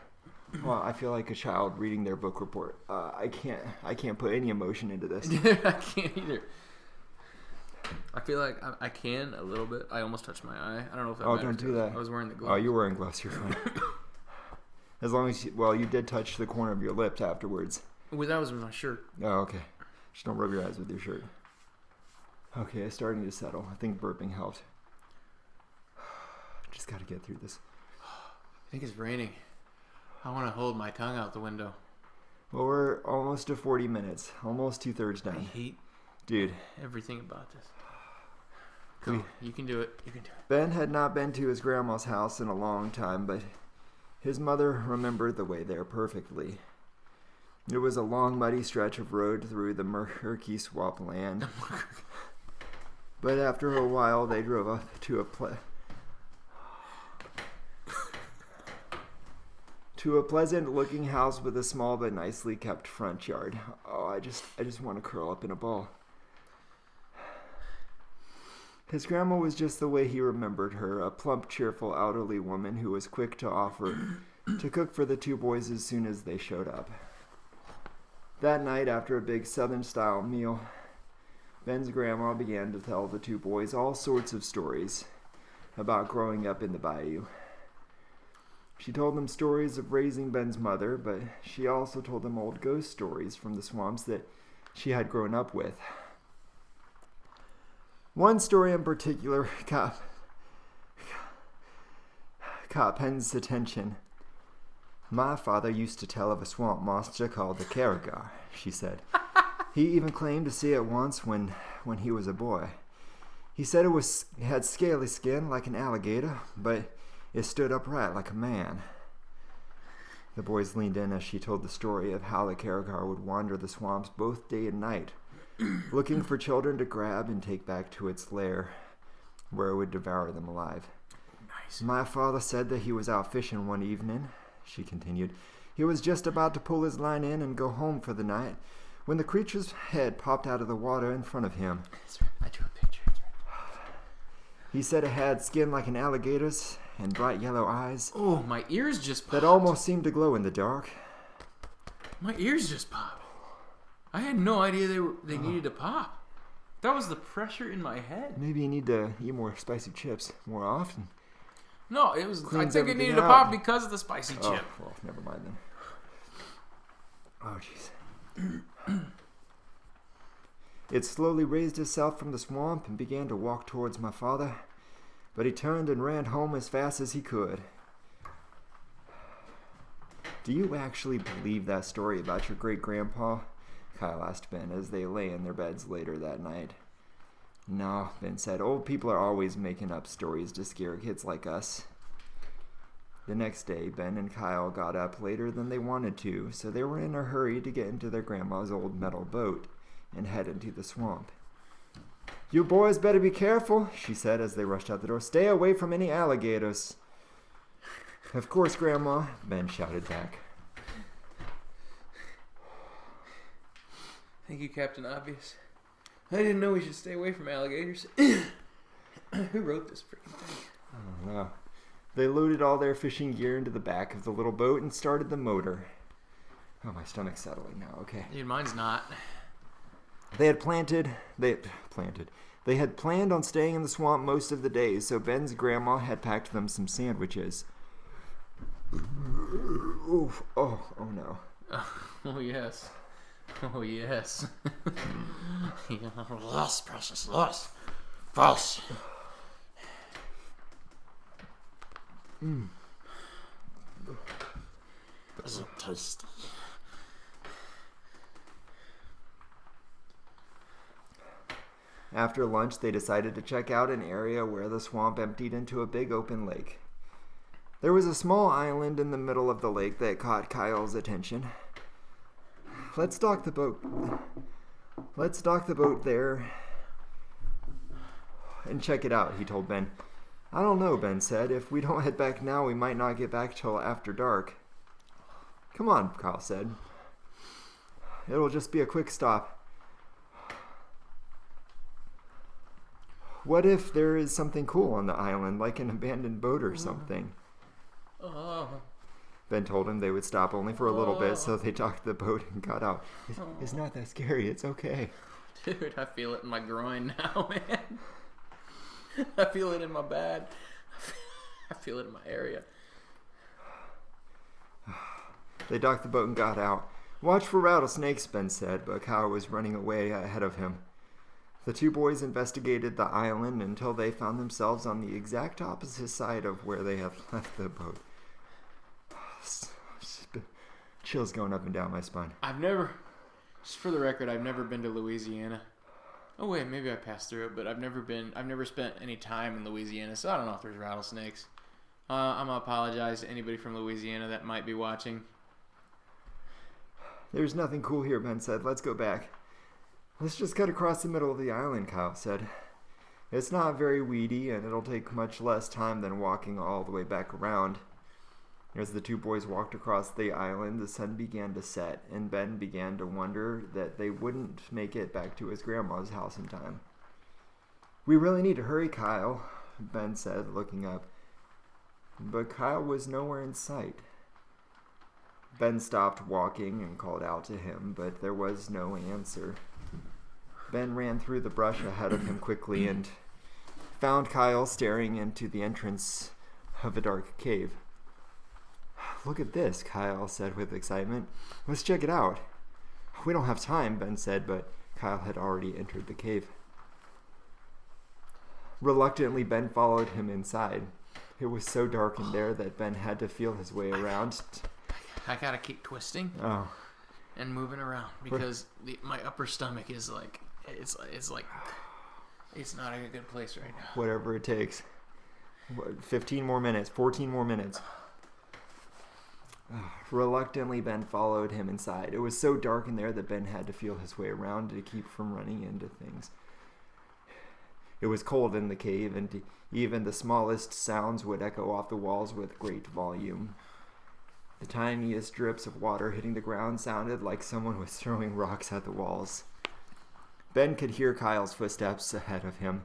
Well, I feel like a child reading their book report. I can't put any emotion into this. I can't either. I feel like I can a little bit. I almost touched my eye. I don't know if that Oh, matters. don't do that. I was wearing the gloves. Oh, you're wearing gloves. You're fine. As long as you did touch the corner of your lips afterwards. Well, that was with my shirt. Oh, okay. Just don't rub your eyes with your shirt. Okay, it's starting to settle. I think burping helped. Just got to get through this. I think it's raining. I want to hold my tongue out the window. Well, we're almost to 40 minutes. Almost 2/3 I done. hate Dude, everything about this. Cool. You can do it. You can do it. Ben had not been to his grandma's house in a long time, but his mother remembered the way there perfectly. It was a long, muddy stretch of road through the murky swampland. But after a while, they drove up to a pleasant-looking house with a small but nicely kept front yard. Oh, I just want to curl up in a ball. His grandma was just the way he remembered her, a plump, cheerful, elderly woman who was quick to offer to cook for the two boys as soon as they showed up. That night, after a big Southern-style meal, Ben's grandma began to tell the two boys all sorts of stories about growing up in the bayou. She told them stories of raising Ben's mother, but she also told them old ghost stories from the swamps that she had grown up with. One story in particular caught Ben's attention. My father used to tell of a swamp monster called the Karagar, she said. He even claimed to see it once when he was a boy. He said it had scaly skin like an alligator, but it stood upright like a man. The boys leaned in as she told the story of how the Karagar would wander the swamps both day and night, looking for children to grab and take back to its lair, where it would devour them alive. Nice. My father said that he was out fishing one evening, she continued. He was just about to pull his line in and go home for the night when the creature's head popped out of the water in front of him. That's right. I drew a picture. He said it had skin like an alligator's and bright yellow eyes Oh, my ears just popped. that almost seemed to glow in the dark. My ears just popped. I had no idea they needed to pop. That was the pressure in my head. Maybe you need to eat more spicy chips more often. No, it was. I Cleans think it everything needed to out. pop because of the spicy Oh, chip. well, never mind then. Oh, jeez. It slowly raised itself from the swamp and began to walk towards my father, but he turned and ran home as fast as he could. Do you actually believe that story about your great-grandpa? Kyle asked Ben as they lay in their beds later that night. No, Ben said, old people are always making up stories to scare kids like us. The next day, Ben and Kyle got up later than they wanted to, so they were in a hurry to get into their grandma's old metal boat and head into the swamp. You boys better be careful, she said as they rushed out the door. Stay away from any alligators. Of course, Grandma, Ben shouted back. Thank you, Captain Obvious. I didn't know we should stay away from alligators. Who wrote this freaking thing? I don't know. They loaded all their fishing gear into the back of the little boat and started the motor. Oh, my stomach's settling now, okay. Dude, mine's not. They had planned on staying in the swamp most of the day, so Ben's grandma had packed them some sandwiches. Oof. Oh no. Oh, yes. Oh, yes. Lost, precious, lost. False. Is it tasty? After lunch, they decided to check out an area where the swamp emptied into a big open lake. There was a small island in the middle of the lake that caught Kyle's attention. Let's dock the boat there and check it out, he told Ben. I don't know, Ben said. If we don't head back now, we might not get back till after dark. Come on, Kyle said. It'll just be a quick stop. What if there is something cool on the island, like an abandoned boat or something? Oh. Ben told him they would stop only for a little bit, so they docked the boat and got out. It's not that scary. It's okay. Dude, I feel it in my groin now, man. I feel it in my bad. I feel it in my area. They docked the boat and got out. Watch for rattlesnakes, Ben said, but Kyle was running away ahead of him. The two boys investigated the island until they found themselves on the exact opposite side of where they had left the boat. Chills going up and down my spine. Just for the record, I've never been to Louisiana. Oh wait, maybe I passed through it, but I've never spent any time in Louisiana, so I don't know if there's rattlesnakes. I'm gonna apologize to anybody from Louisiana that might be watching. There's nothing cool here, Ben said. Let's go back. Let's just cut across the middle of the island, Kyle said. It's not very weedy, and it'll take much less time than walking all the way back around. As the two boys walked across the island, the sun began to set, and Ben began to wonder that they wouldn't make it back to his grandma's house in time. We really need to hurry, Kyle, Ben said, looking up. But Kyle was nowhere in sight. Ben stopped walking and called out to him, but there was no answer. Ben ran through the brush ahead of him quickly and found Kyle staring into the entrance of a dark cave. Look at this, Kyle said with excitement. Let's check it out. We don't have time, Ben said, but Kyle had already entered the cave. Reluctantly, Ben followed him inside. It was so dark in there that Ben had to feel his way around. I gotta keep twisting and moving around because my upper stomach is like it's not in a good place right now. Whatever it takes. 15 more minutes, 14 more minutes. Reluctantly, Ben followed him inside. It was so dark in there that Ben had to feel his way around to keep from running into things. It was cold in the cave, and even the smallest sounds would echo off the walls with great volume. The tiniest drips of water hitting the ground sounded like someone was throwing rocks at the walls. Ben could hear Kyle's footsteps ahead of him.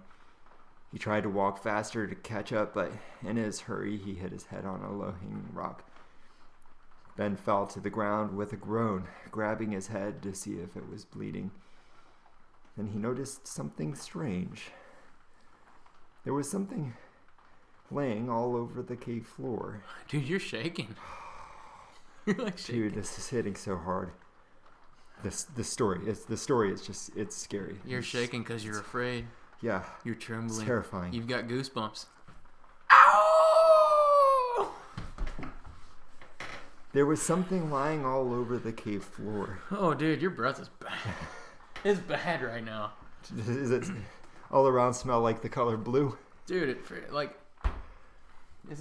He tried to walk faster to catch up, but in his hurry, he hit his head on a low-hanging rock. Ben fell to the ground with a groan, grabbing his head to see if it was bleeding. Then he noticed something strange. There was something laying all over the cave floor. Dude, you're shaking. You're like shaking. Dude, this is hitting so hard. The story is just, it's scary. You're shaking because you're afraid. Yeah. You're trembling. It's terrifying. You've got goosebumps. Ow! There was something lying all over the cave floor. Oh, dude, your breath is bad. It's bad right now. Does it all around smell like the color blue? Dude, it's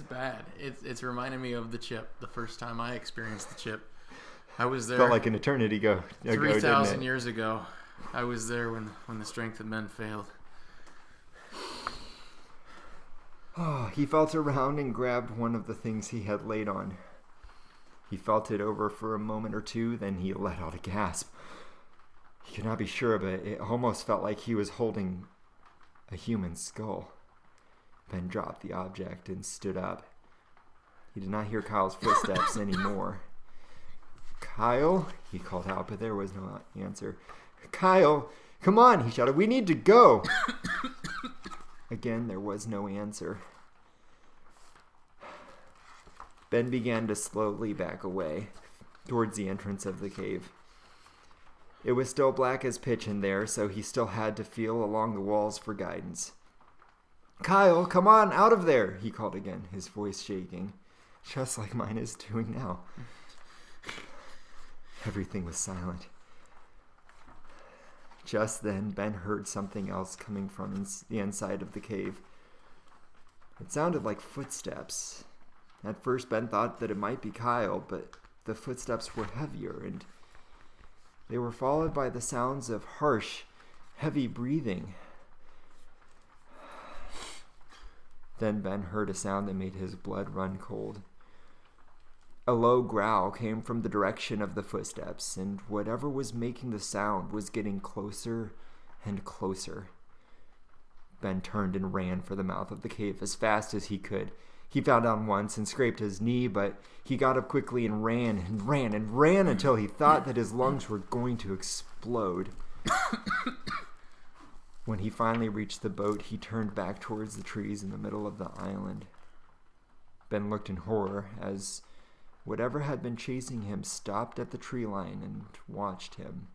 bad. It's reminding me of the chip. The first time I experienced the chip, I was there. Felt like an eternity ago. 3,000 years ago. I was there when the strength of men failed. Oh, he felt around and grabbed one of the things he had laid on. He felt it over for a moment or two, then he let out a gasp. He could not be sure, but it almost felt like he was holding a human skull. Ben dropped the object and stood up. He did not hear Kyle's footsteps anymore. "Kyle?" he called out, but there was no answer. "Kyle, come on," he shouted. "We need to go." Again, there was no answer. Ben began to slowly back away towards the entrance of the cave. It was still black as pitch in there, so he still had to feel along the walls for guidance. "Kyle, come on, out of there," he called again, his voice shaking, just like mine is doing now. Everything was silent. Just then, Ben heard something else coming from the inside of the cave. It sounded like footsteps. At first, Ben thought that it might be Kyle, but the footsteps were heavier, and they were followed by the sounds of harsh, heavy breathing. Then Ben heard a sound that made his blood run cold. A low growl came from the direction of the footsteps, and whatever was making the sound was getting closer and closer. Ben turned and ran for the mouth of the cave as fast as he could. He fell down once and scraped his knee, but he got up quickly and ran and ran and ran until he thought that his lungs were going to explode. When he finally reached the boat, he turned back towards the trees in the middle of the island. Ben looked in horror as whatever had been chasing him stopped at the tree line and watched him.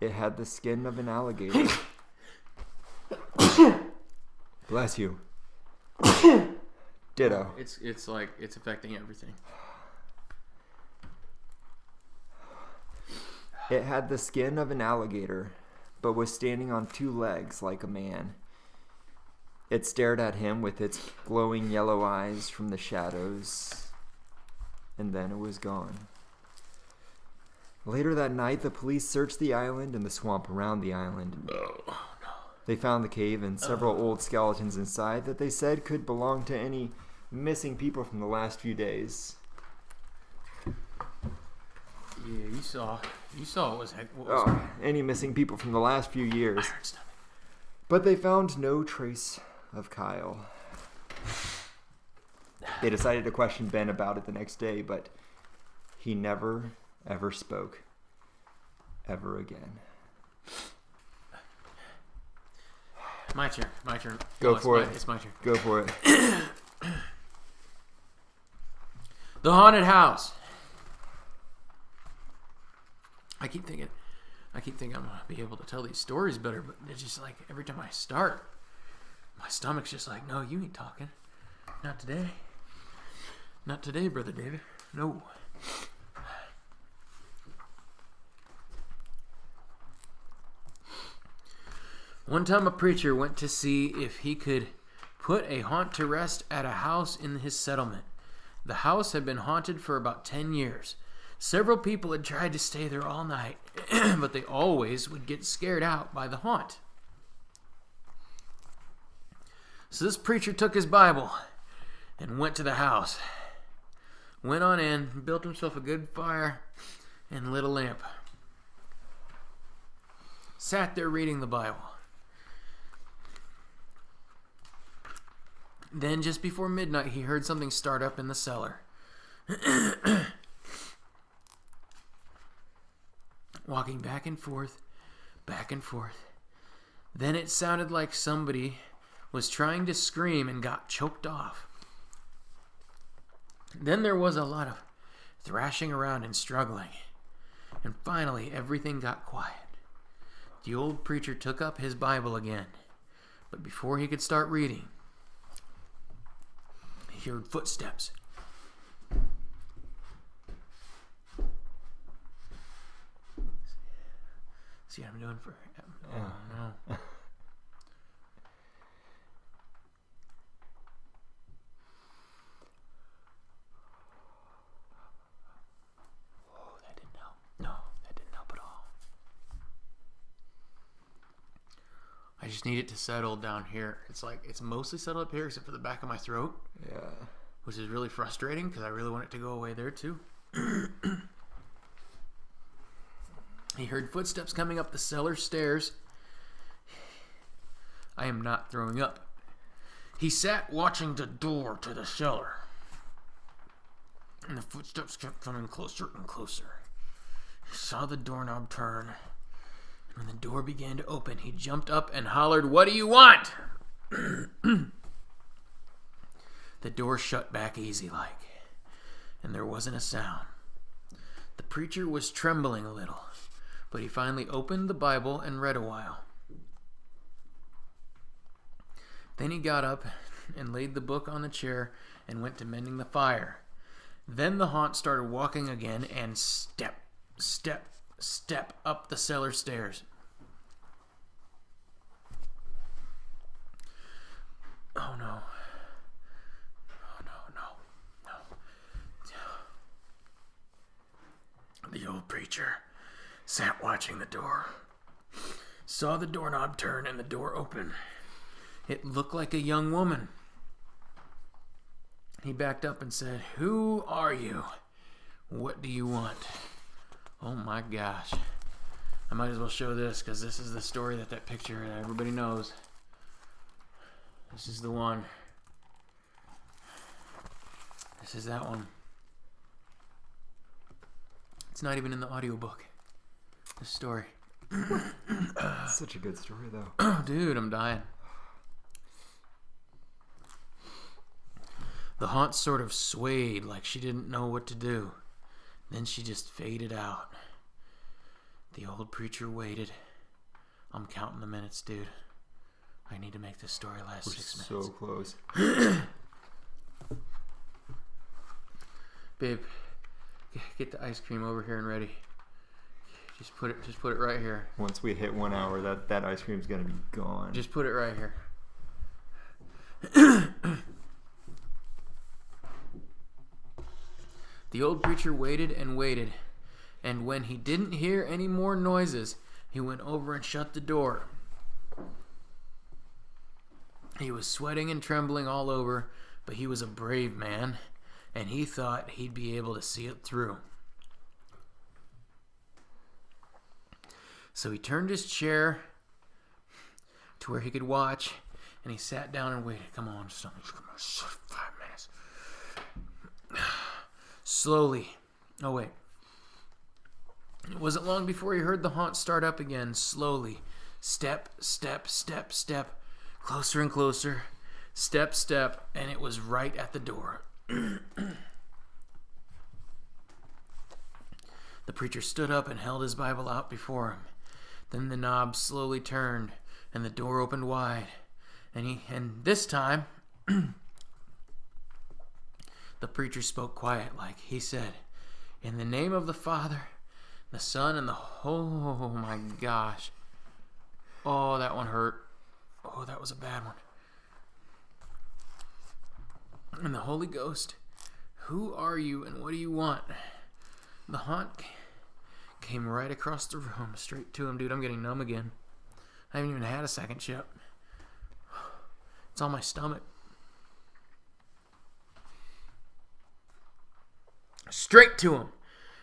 It had the skin of an alligator. Bless you. Ditto. It's like it's affecting everything. It had the skin of an alligator, but was standing on two legs like a man. It stared at him with its glowing yellow eyes from the shadows, and then it was gone. Later that night, the police searched the island and the swamp around the island. They found the cave and several old skeletons inside that they said could belong to any missing people from the last few days. Yeah, you saw what was Any missing people from the last few years. But they found no trace of Kyle. They decided to question Ben about it the next day, but he never, ever spoke. Ever again. My turn. Go for it. It's my turn. Go for it. The haunted house. I keep thinking I'm gonna be able to tell these stories better, but it's just like every time I start, my stomach's just like, no, you ain't talking. Not today. Not today, Brother David. No. One time a preacher went to see if he could put a haunt to rest at a house in his settlement. The house had been haunted for about 10 years. Several people had tried to stay there all night, but they always would get scared out by the haunt. So this preacher took his Bible and went to the house. Went on in, built himself a good fire, and lit a lamp. Sat there reading the Bible. Then, just before midnight, he heard something start up in the cellar. Walking back and forth, back and forth. Then it sounded like somebody was trying to scream and got choked off. Then there was a lot of thrashing around and struggling. And finally, everything got quiet. The old preacher took up his Bible again. But before he could start reading, he heard footsteps. See what I'm doing for... Oh, no. Oh, that didn't help. No, that didn't help at all. I just need it to settle down here. It's mostly settled up here except for the back of my throat. Yeah. Which is really frustrating because I really want it to go away there too. He heard footsteps coming up the cellar stairs. I am not throwing up. He sat watching the door to the cellar. And the footsteps kept coming closer and closer. He saw the doorknob turn. And when the door began to open, he jumped up and hollered, "What do you want?" The door shut back easy like, and there wasn't a sound. The preacher was trembling a little, but he finally opened the Bible and read a while. Then he got up and laid the book on the chair and went to mending the fire. Then the haunt started walking again and step, step, step up the cellar stairs. Oh no. The old preacher sat watching the door, saw the doorknob turn and the door open. It looked like a young woman. He backed up and said, "Who are you? What do you want?" Oh my gosh. I might as well show this because this is the story that picture everybody knows. This is the one. This is that one. It's not even in the audiobook. This story. Such a good story, though. Oh, dude, I'm dying. The haunt sort of swayed like she didn't know what to do. Then she just faded out. The old preacher waited. I'm counting the minutes, dude. I need to make this story last 6 minutes. So close. Babe, get the ice cream over here and ready. Just put it right here. Once we hit 1 hour, that ice cream's gonna be gone. Just put it right here. The old preacher waited and waited, and when he didn't hear any more noises, he went over and shut the door. He was sweating and trembling all over, but he was a brave man, and he thought he'd be able to see it through. So he turned his chair to where he could watch, and he sat down and waited. Come on, 5 minutes. Slowly. Oh, wait. It wasn't long before he heard the haunt start up again, slowly. Step, step, step, step. Closer and closer. Step, step. And it was right at the door. The preacher stood up and held his Bible out before him. Then the knob slowly turned, and the door opened wide. And this time, the preacher spoke quiet like. He said, "In the name of the Father, the Son, and the oh my gosh. Oh, that one hurt. Oh, that was a bad one. And the Holy Ghost, "Who are you and what do you want?" The haunt came right across the room, straight to him. Dude, I'm getting numb again. I haven't even had a second chip. It's on my stomach. Straight to him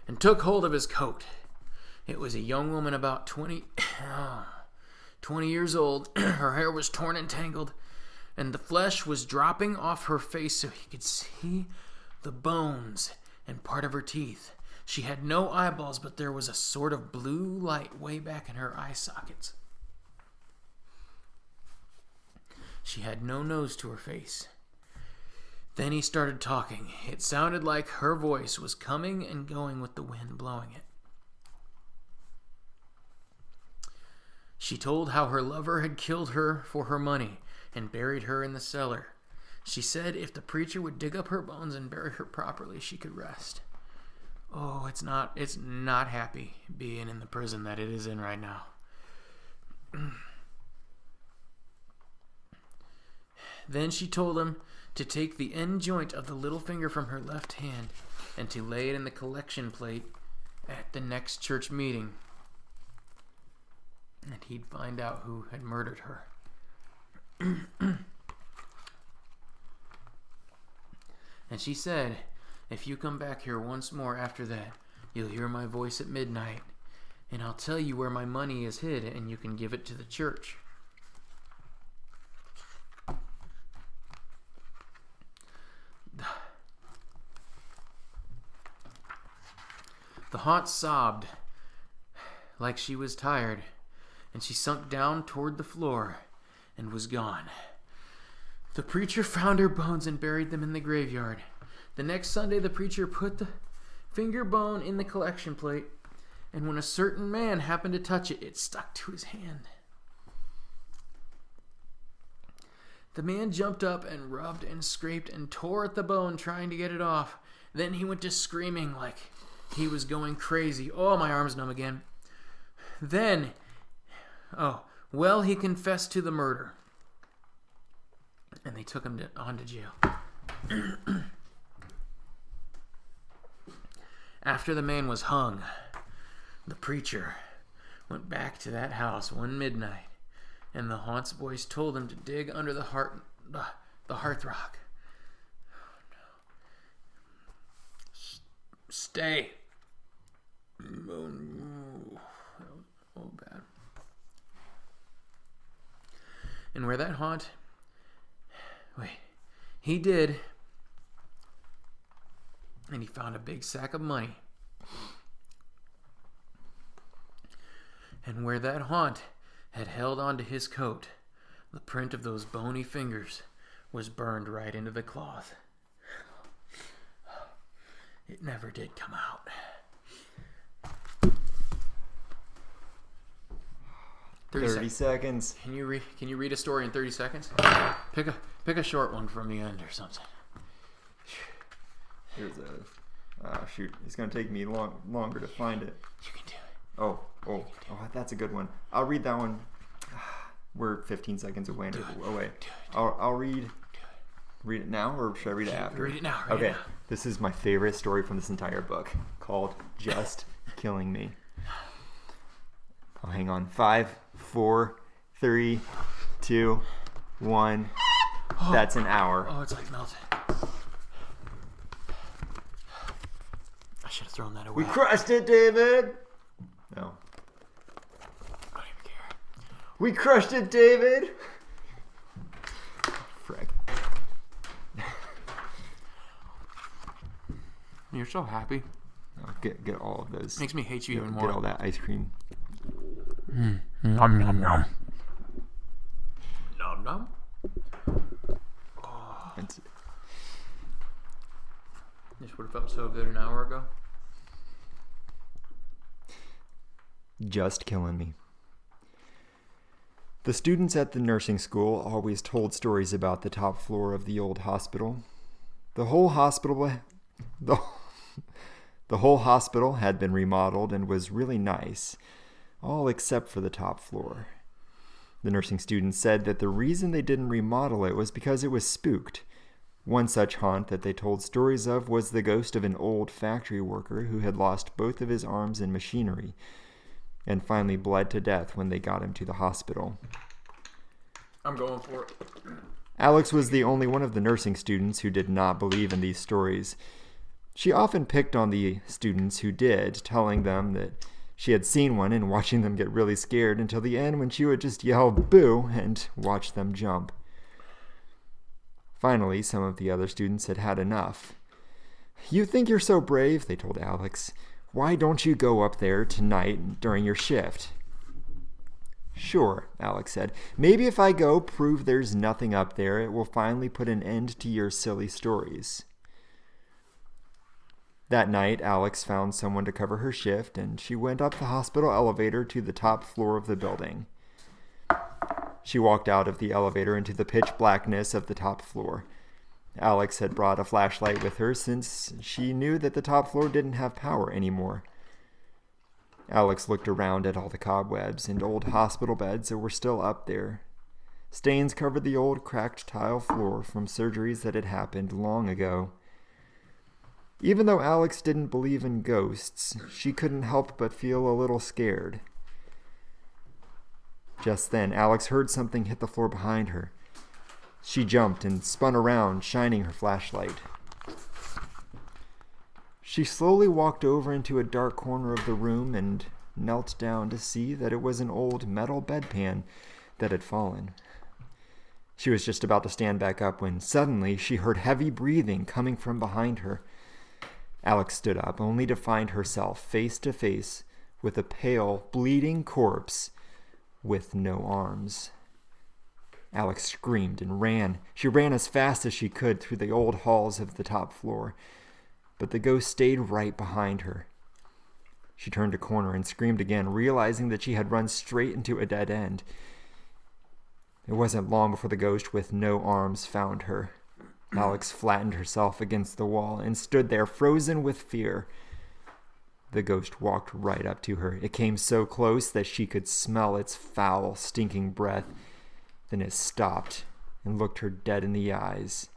and took hold of his coat. It was a young woman about 20 years old. Her hair was torn and tangled, and the flesh was dropping off her face so he could see the bones and part of her teeth. She had no eyeballs, but there was a sort of blue light way back in her eye sockets. She had no nose to her face. Then he started talking. It sounded like her voice was coming and going with the wind blowing it. She told how her lover had killed her for her money and buried her in the cellar. She said if the preacher would dig up her bones and bury her properly, she could rest. Oh, it's not happy being in the prison that it is in right now. Then she told him to take the end joint of the little finger from her left hand and to lay it in the collection plate at the next church meeting. And he'd find out who had murdered her. And she said, if you come back here once more after that, you'll hear my voice at midnight, and I'll tell you where my money is hid, and you can give it to the church. The haunt sobbed like she was tired, and she sunk down toward the floor and was gone. The preacher found her bones and buried them in the graveyard. The next Sunday, the preacher put the finger bone in the collection plate, and when a certain man happened to touch it, it stuck to his hand. The man jumped up and rubbed and scraped and tore at the bone, trying to get it off. Then he went to screaming like he was going crazy. Oh, my arm's numb again. Then, he confessed to the murder. And they took him on to jail. After the man was hung, the preacher went back to that house one midnight, and the haunt's voice told him to dig under the hearthrug. Oh, no. Stay. Oh, bad. And where that haunt... he did. And he found a big sack of money. And where that haunt had held onto his coat, the print of those bony fingers was burned right into the cloth. It never did come out. Thirty seconds. Can you read a story in 30 seconds? Pick a short one from the end or something. Here's a shoot. It's gonna take me longer to find it. You can do it. Oh, that's a good one. I'll read that one. We're 15 seconds away. I'll read it now, or should I read it after? Read it now. Okay. This is my favorite story from this entire book, called "Just Killing Me." Oh, hang on. 5, 4, 3, 2, 1. That's an hour. Oh, it's like melted. I should have thrown that away. We crushed it, David. No. I don't even care. We crushed it, David. Frick. You're so happy. Oh, get all of those. Makes me hate you even more. Get all that ice cream. Nom nom nom. Nom nom. Oh. This would have felt so good an hour ago. Just killing me. The students at the nursing school always told stories about the top floor of the old hospital. The whole hospital had been remodeled and was really nice, all except for the top floor. The nursing students said that the reason they didn't remodel it was because it was spooked. One such haunt that they told stories of was the ghost of an old factory worker who had lost both of his arms in machinery and finally bled to death when they got him to the hospital. I'm going for it. Alex was the only one of the nursing students who did not believe in these stories. She often picked on the students who did, telling them that she had seen one and watching them get really scared until the end when she would just yell "boo" and watch them jump. Finally, some of the other students had had enough. "You think you're so brave," they told Alex. "Why don't you go up there tonight during your shift?" "Sure," Alex said. "Maybe if I go prove there's nothing up there, it will finally put an end to your silly stories." That night, Alex found someone to cover her shift, and she went up the hospital elevator to the top floor of the building. She walked out of the elevator into the pitch blackness of the top floor. Alex had brought a flashlight with her since she knew that the top floor didn't have power anymore. Alex looked around at all the cobwebs and old hospital beds that were still up there. Stains covered the old cracked tile floor from surgeries that had happened long ago. Even though Alex didn't believe in ghosts, she couldn't help but feel a little scared. Just then, Alex heard something hit the floor behind her. She jumped and spun around, shining her flashlight. She slowly walked over into a dark corner of the room and knelt down to see that it was an old metal bedpan that had fallen. She was just about to stand back up when suddenly she heard heavy breathing coming from behind her. Alex stood up, only to find herself face to face with a pale, bleeding corpse with no arms. Alex screamed and ran. She ran as fast as she could through the old halls of the top floor, but the ghost stayed right behind her. She turned a corner and screamed again, realizing that she had run straight into a dead end. It wasn't long before the ghost with no arms found her. Alex flattened herself against the wall and stood there, frozen with fear. The ghost walked right up to her. It came so close that she could smell its foul, stinking breath. Then it stopped and looked her dead in the eyes.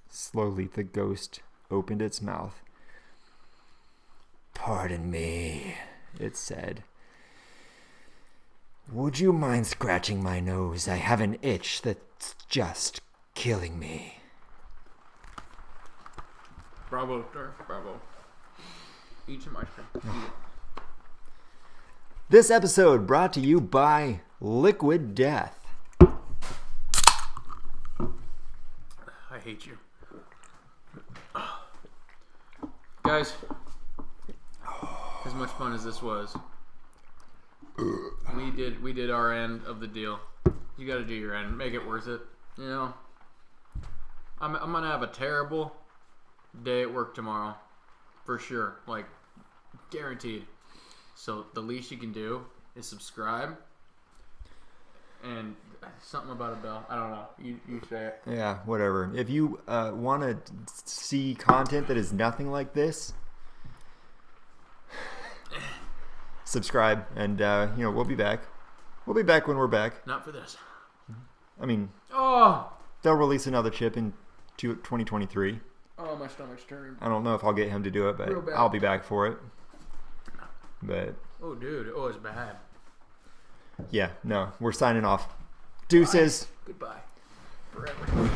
Slowly, the ghost opened its mouth. "Pardon me," it said. "Would you mind scratching my nose? I have an itch that's just killing me." Bravo, sir. Bravo. Eat some ice cream. Eat it. This episode brought to you by Liquid Death. I hate you. Guys, as much fun as this was, we did our end of the deal. You got to do your end. Make it worth it. You know, I'm gonna have a terrible day at work tomorrow, for sure. Like, guaranteed. So the least you can do is subscribe. And something about a bell. I don't know. You say it. Yeah, whatever. If you want to see content that is nothing like this, subscribe, and we'll be back. We'll be back when we're back. Not for this. I mean, Oh, they'll release another chip in 2023. oh, my stomach's turning. I don't know if I'll get him to do it, Real but bad. I'll be back for it. But Oh, dude. Oh, it's bad. yeah, no, we're signing off. Deuces. Goodbye. Forever.